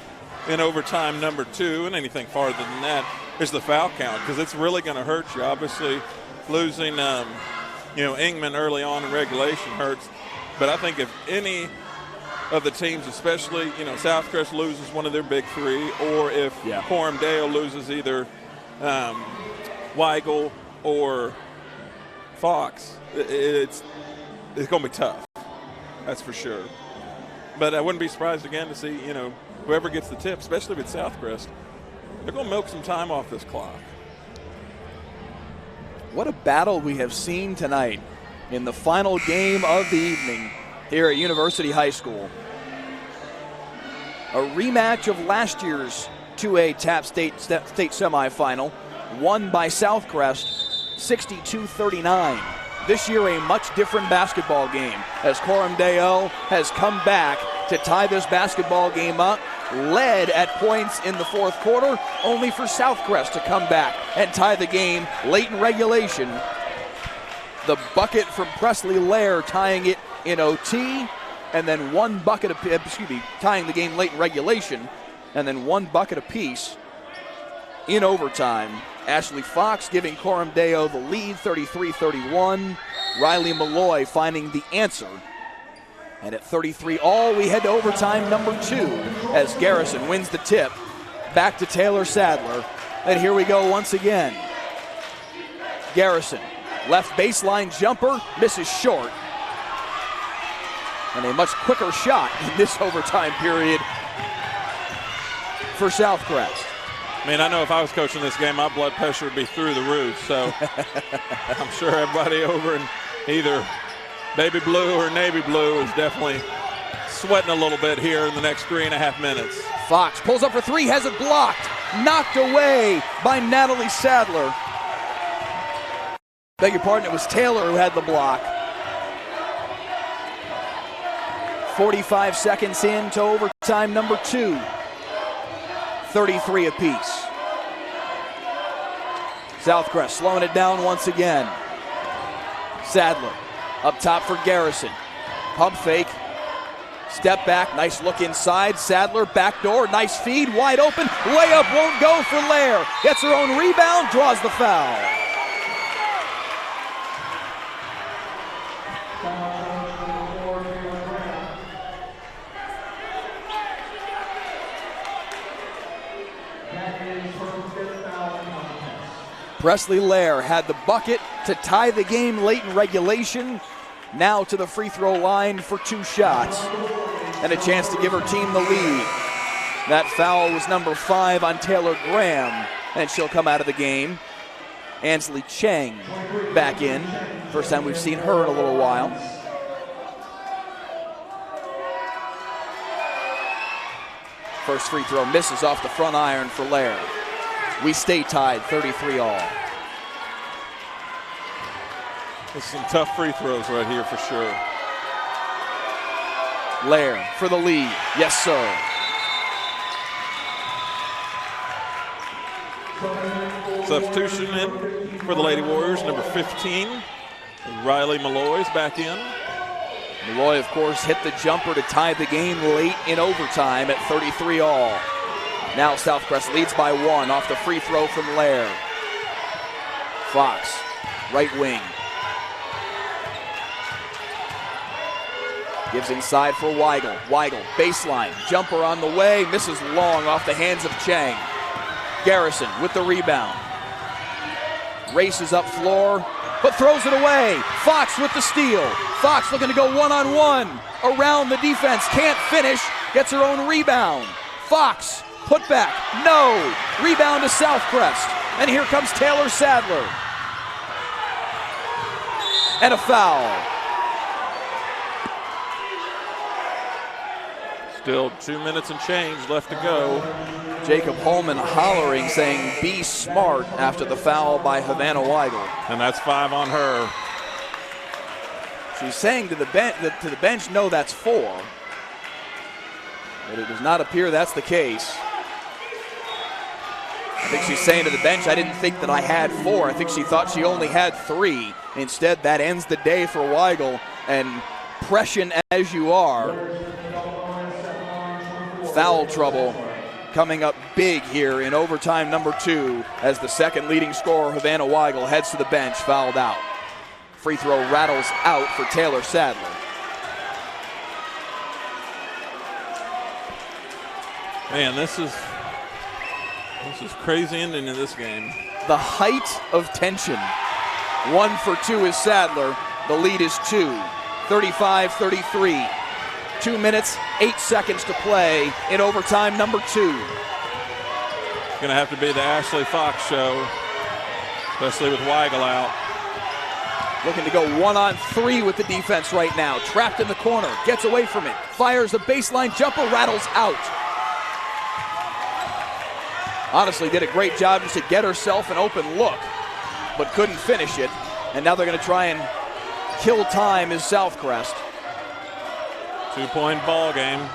in overtime number 2 and anything farther than that, is the foul count, because it's really going to hurt you. Obviously, losing Ingman early on in regulation hurts. But I think if any of the teams, especially Southcrest loses one of their big 3, or if Coram Deo loses either Weigel or Fox, it's going to be tough. That's for sure. But I wouldn't be surprised again to see whoever gets the tip, especially with Southcrest, they're going to milk some time off this clock. What a battle we have seen tonight in the final game of the evening here at University High School. A rematch of last year's 2A TAP State semifinal, won by Southcrest 62-39. This year a much different basketball game as Coram Deo has come back to tie this basketball game up, led at points in the fourth quarter, only for Southcrest to come back and tie the game late in regulation. The bucket from Presley Lair tying it in OT, and then one bucket of, tying the game late in regulation, and then one bucket apiece in overtime. Ashley Fox giving Coram Deo the lead, 33-31. Riley Malloy finding the answer. And at 33 all, we head to overtime number 2 as Garrison wins the tip. Back to Taylor Sadler. And here we go once again. Garrison, left baseline jumper, misses short. And a much quicker shot in this overtime period for Southcrest. I mean, I know if I was coaching this game, my blood pressure would be through the roof. So I'm sure everybody over in either baby blue or navy blue is definitely sweating a little bit here in the next 3.5 minutes. Fox pulls up for 3, has it blocked. Knocked away by Natalie Sadler. Beg your pardon, it was Taylor who had the block. 45 seconds in to overtime number 2. 33 apiece. Southcrest slowing it down once again. Sadler up top for Garrison. Pump fake. Step back. Nice look inside. Sadler backdoor. Nice feed. Wide open. Layup won't go for Lair. Gets her own rebound. Draws the foul. Presley Lair had the bucket to tie the game late in regulation. Now to the free throw line for 2 shots and a chance to give her team the lead. That foul was number 5 on Taylor Graham, and she'll come out of the game. Ansley Chang back in. First time we've seen her in a little while. First free throw misses off the front iron for Lair. We stay tied, 33 all. There's some tough free throws right here for sure. Lair for the lead. Yes, sir. Substitution in for the Lady Warriors, number 15. Riley Malloy's back in. Malloy, of course, hit the jumper to tie the game late in overtime at 33 all. Now Southcrest leads by 1 off the free throw from Lair. Fox, right wing. Gives inside for Weigel. Weigel, baseline, jumper on the way, misses long off the hands of Chang. Garrison with the rebound. Races up floor, but throws it away. Fox with the steal. Fox looking to go one-on-one. Around the defense, can't finish, gets her own rebound. Fox, put back, no. Rebound to Southcrest. And here comes Taylor Sadler. And a foul. Still 2 minutes and change left to go. Jacob Holman hollering, saying, be smart after the foul by Havana Weigel. And that's 5 on her. She's saying to the bench, no, that's 4. But it does not appear that's the case. I think she's saying to the bench, I didn't think that I had 4. I think she thought she only had 3. Instead, that ends the day for Weigel. And prescient as you are, foul trouble coming up big here in overtime number 2 as the second leading scorer, Havana Weigel, heads to the bench, fouled out. Free throw rattles out for Taylor Sadler. Man, this is crazy ending in this game. The height of tension. 1 for 2 is Sadler. The lead is 2. 35-33. 2 minutes, 8 seconds to play in overtime number 2. It's going to have to be the Ashley Fox show, especially with Weigel out. Looking to go 1-on-3 with the defense right now. Trapped in the corner, gets away from it, fires the baseline jumper, rattles out. Honestly, did a great job just to get herself an open look, but couldn't finish it. And now they're going to try and kill time as Southcrest. 2-point ball game.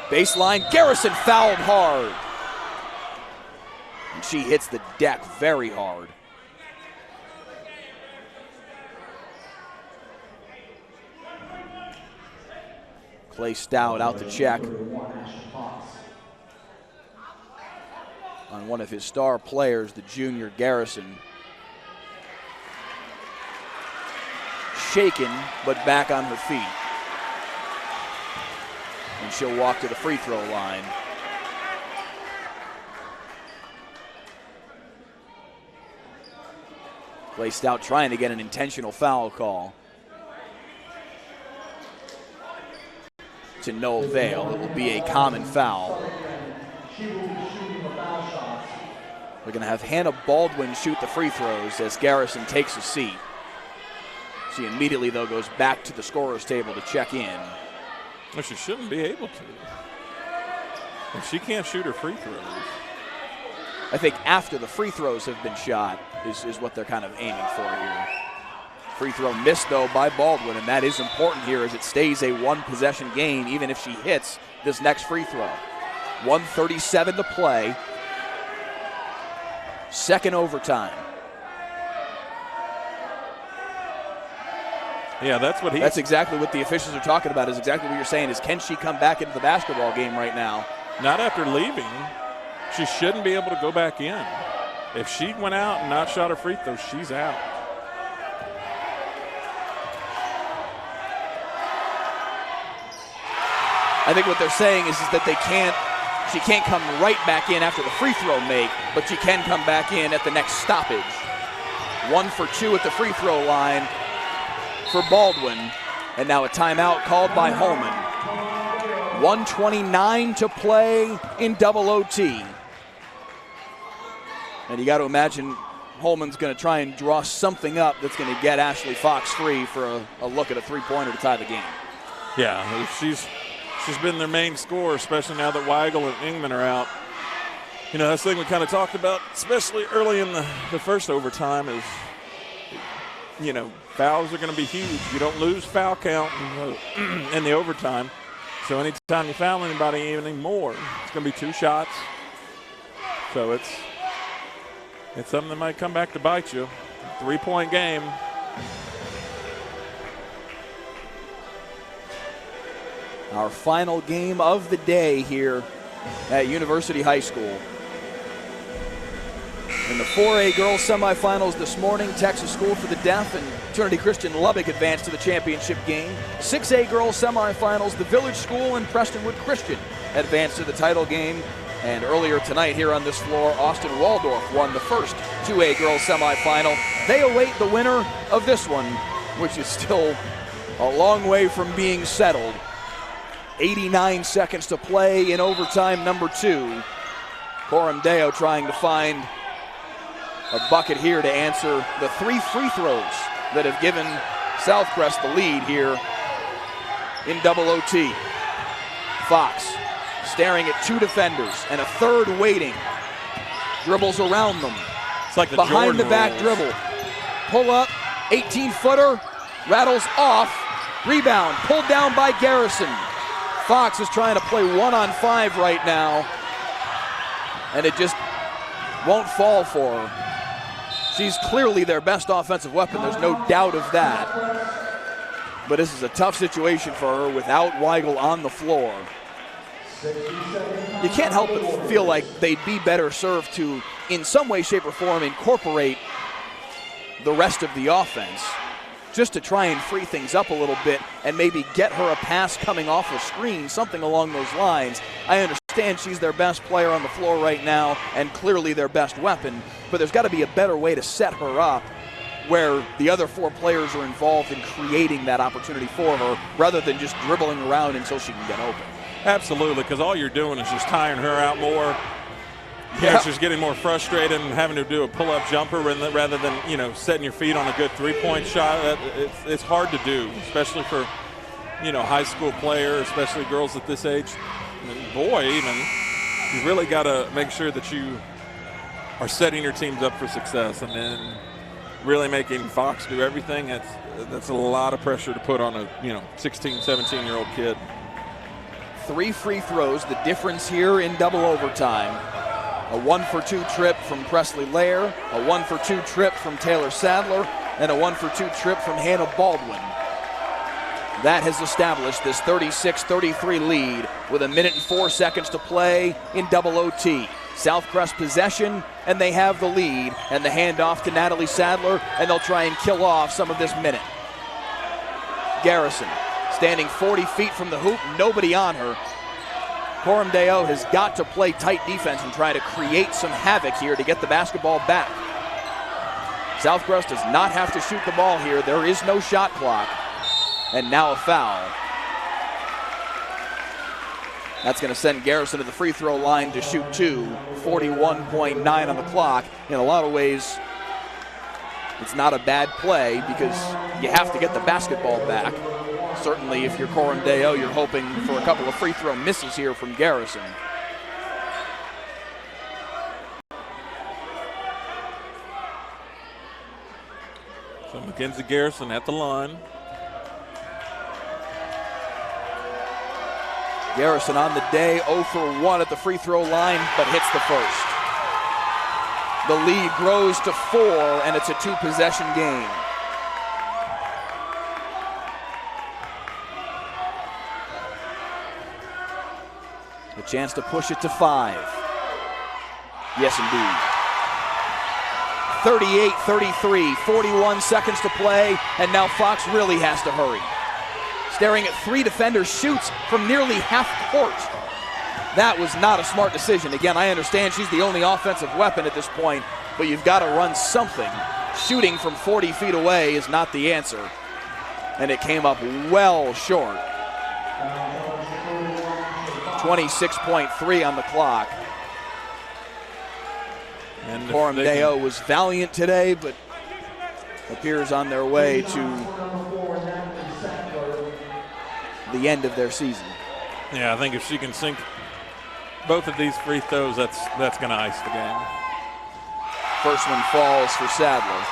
Baseline, Garrison fouled hard. And she hits the deck very hard. Clay Stout out to check on one of his star players, the junior Garrison. Shaken, but back on her feet. And she'll walk to the free throw line. Clay Stout trying to get an intentional foul call. To no avail. It will be a common foul. We're going to have Hannah Baldwin shoot the free throws as Garrison takes a seat. She immediately, though, goes back to the scorer's table to check in. Well, she shouldn't be able to. If she can't shoot her free throws. I think after the free throws have been shot is what they're kind of aiming for here. Free throw missed, though, by Baldwin, and that is important here as it stays a one-possession game, even if she hits this next free throw. 1:37 to play. Second overtime. Yeah, that's exactly what the officials are talking about, is exactly what you're saying, is can she come back into the basketball game right now? Not after leaving. She shouldn't be able to go back in. If she went out and not shot her free throw, she's out. I think what they're saying is that she can't come right back in after the free throw make, but she can come back in at the next stoppage. 1 for 2 at the free throw line for Baldwin, and now a timeout called by Holman. 1:29 to play in double OT. And you got to imagine Holman's going to try and draw something up that's going to get Ashley Fox free for a look at a three-pointer to tie the game. Yeah, she's been their main scorer, especially now that Weigel and Ingman are out. You know, that's the thing we kind of talked about, especially early in the first overtime, is, you know, fouls are going to be huge. You don't lose foul count in the overtime. So anytime you foul anybody anymore, it's going to be 2 shots. So it's It's something that might come back to bite you. 3-point game. Our final game of the day here at University High School. In the 4A girls semifinals this morning, Texas School for the Deaf and Trinity Christian Lubbock advanced to the championship game. 6A girls semifinals, the Village School and Prestonwood Christian advanced to the title game. And earlier tonight here on this floor, Austin Waldorf won the first 2A girls semifinal. They await the winner of this one, which is still a long way from being settled. 89 seconds to play in overtime number 2. Coram Deo trying to find a bucket here to answer the 3 free throws that have given Southcrest the lead here in double OT. Fox staring at 2 defenders and a third waiting. Dribbles around them. It's like the behind Jordan the back rules. dribble. Pull up, 18-footer, rattles off. Rebound pulled down by Garrison. Fox is trying to play 1-on-5 right now, and it just won't fall for her. She's clearly their best offensive weapon, there's no doubt of that. But this is a tough situation for her without Weigel on the floor. You can't help but feel like they'd be better served to, in some way, shape, or form, incorporate the rest of the offense, just to try and free things up a little bit and maybe get her a pass coming off a screen, something along those lines. I understand she's their best player on the floor right now and clearly their best weapon, but there's got to be a better way to set her up where the other 4 players are involved in creating that opportunity for her rather than just dribbling around until she can get open. Absolutely, because all you're doing is just tiring her out more. Yeah, she's getting more frustrated and having to do a pull-up jumper rather than, you know, setting your feet on a good 3-point shot. It's hard to do, especially for, you know, high school players, especially girls at this age. And boy, even, you really got to make sure that you are setting your teams up for success, and then really making Fox do everything. That's a lot of pressure to put on a, you know, 16, 17-year-old kid. 3 free throws, the difference here in double overtime. A 1-for-2 trip from Presley Lair, a 1-for-2 trip from Taylor Sadler, and a 1-for-2 trip from Hannah Baldwin. That has established this 36-33 lead with 1 minute and 4 seconds to play in double OT. Southcrest possession, and they have the lead, and the handoff to Natalie Sadler, and they'll try and kill off some of this minute. Garrison standing 40 feet from the hoop, nobody on her. Coram Deo has got to play tight defense and try to create some havoc here to get the basketball back. Southcrest does not have to shoot the ball here. There is no shot clock. And now a foul. That's going to send Garrison to the free throw line to shoot 2. 41.9 on the clock. In a lot of ways, it's not a bad play because you have to get the basketball back. Certainly if you're Coram Deo, you're hoping for a couple of free throw misses here from Garrison. So Mackenzie Garrison at the line. Garrison on the day, 0 for 1 at the free throw line, but hits the first. The lead grows to 4, and it's a 2-possession game. A chance to push it to 5. Yes, indeed. 38-33, 41 seconds to play, and now Fox really has to hurry. Staring at 3 defenders, shoots from nearly half court. That was not a smart decision. Again, I understand she's the only offensive weapon at this point, but you've got to run something. Shooting from 40 feet away is not the answer, and it came up well short. 26.3 on the clock. And Coram Deo was valiant today, but appears on their way to the end of their season. Yeah, I think if she can sink both of these free throws, that's going to ice the game. First one falls for Sadler.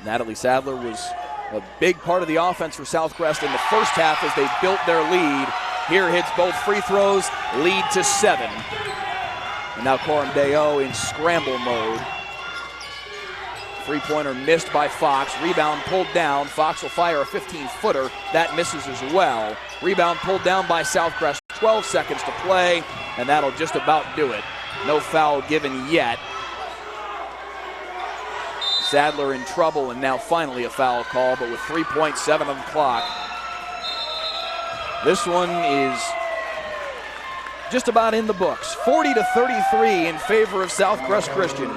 Natalie Sadler was a big part of the offense for Southcrest in the first half as they built their lead. Here hits both free throws, lead to 7. And now Coram Deo in scramble mode. Three-pointer missed by Fox. Rebound pulled down. Fox will fire a 15-footer. That misses as well. Rebound pulled down by Southcrest. 12 seconds to play, and that'll just about do it. No foul given yet. Sadler in trouble, and now finally a foul call, but with 3.7 on the clock. This one is just about in the books. 40-33 in favor of Southcrest Christian.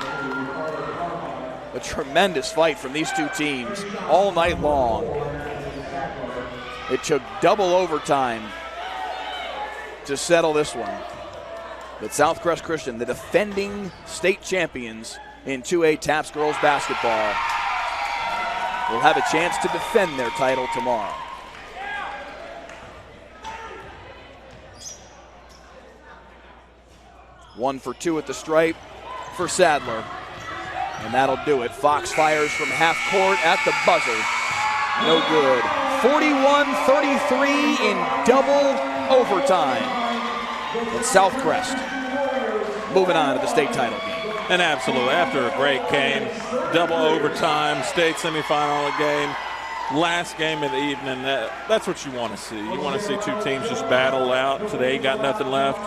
A tremendous fight from these two teams all night long. It took double overtime to settle this one. But Southcrest Christian, the defending state champions in 2A TAPS girls basketball, will have a chance to defend their title tomorrow. One for 2 at the stripe for Sadler. And that'll do it. Fox fires from half court at the buzzer. No good. 41-33 in double overtime. And Southcrest moving on to the state title game. And absolutely, after a great game, double overtime, state semifinal game, last game of the evening, that's what you want to see. You want to see two teams just battle out. Today got nothing left.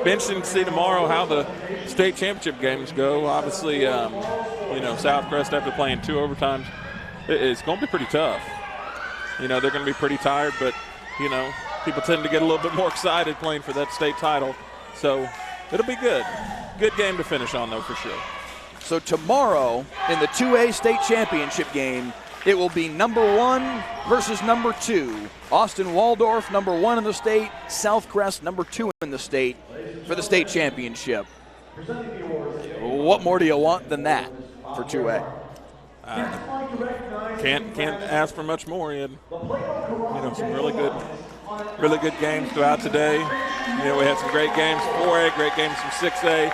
Be interesting to see tomorrow how the state championship games go. Obviously, Southcrest, after playing 2 overtimes, it's going to be pretty tough. They're going to be pretty tired, but, people tend to get a little bit more excited playing for that state title. So it'll be good. Good game to finish on, though, for sure. So tomorrow in the 2A state championship game, it will be number 1 versus number 2. Austin Waldorf, number 1 in the state. Southcrest, number 2 in the state for the state championship. What more do you want than that for 2A? Can't ask for much more. You had, some really good games throughout today. We had some great games from 4A, great games from 6A,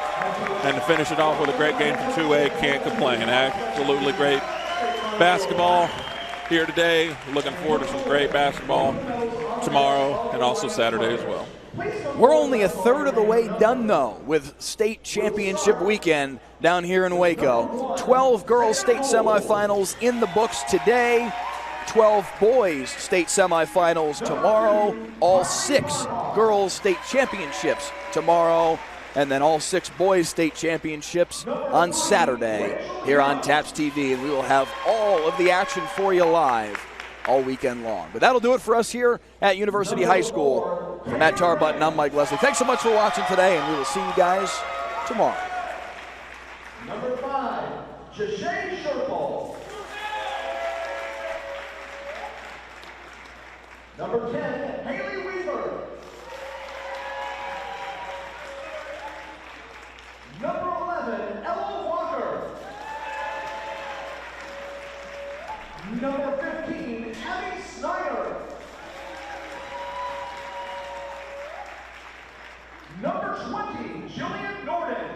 and to finish it off with a great game from 2A, can't complain. Absolutely great basketball here today. Looking forward to some great basketball tomorrow and also Saturday as well. We're only a third of the way done, though, with state championship weekend down here in Waco. 12 girls state semifinals in the books today. 12 boys state semifinals tomorrow. All 6 girls state championships tomorrow. And then all 6 boys state championships on Saturday here on TAPS TV. And we will have all of the action for you live all weekend long. But that'll do it for us here at University High School. For Matt Tarbutton, I'm Mike Leslie. Thanks so much for watching today, and we will see you guys tomorrow. Number 5, Jashay Sherpel. Number 10, Haley Weaver. Number 11, Ella Walker. Number 15, Abby Snyder. Number 20, Jillian Norden.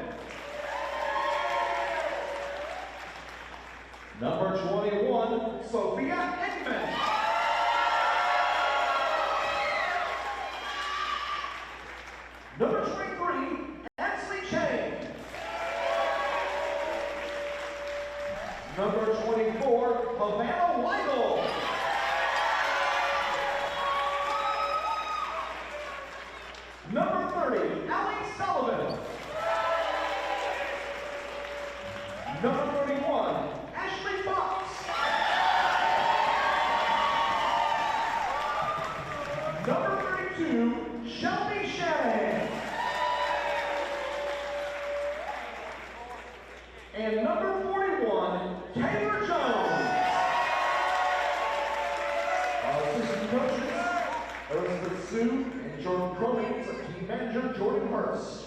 Number 21, Sophia Eggman. Number 23, Ansley Chang. Number 24, Havana Weigel. Number 30, Allie Sullivan. Number 31, Ashley Fox. Number 32, Shelby Shanahan. And number 41, Taylor Jones. Our assistant coaches, Elizabeth Sue and Jordan Cronin, team manager Jordan Hurst.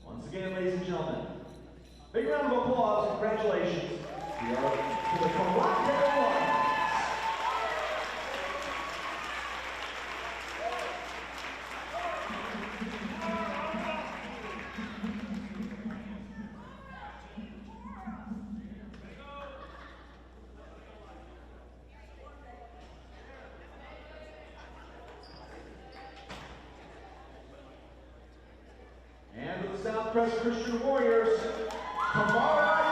Once again, ladies and gentlemen, big round of applause, congratulations. We are to the Coram Lions. Southcrest Christian Warriors, Coram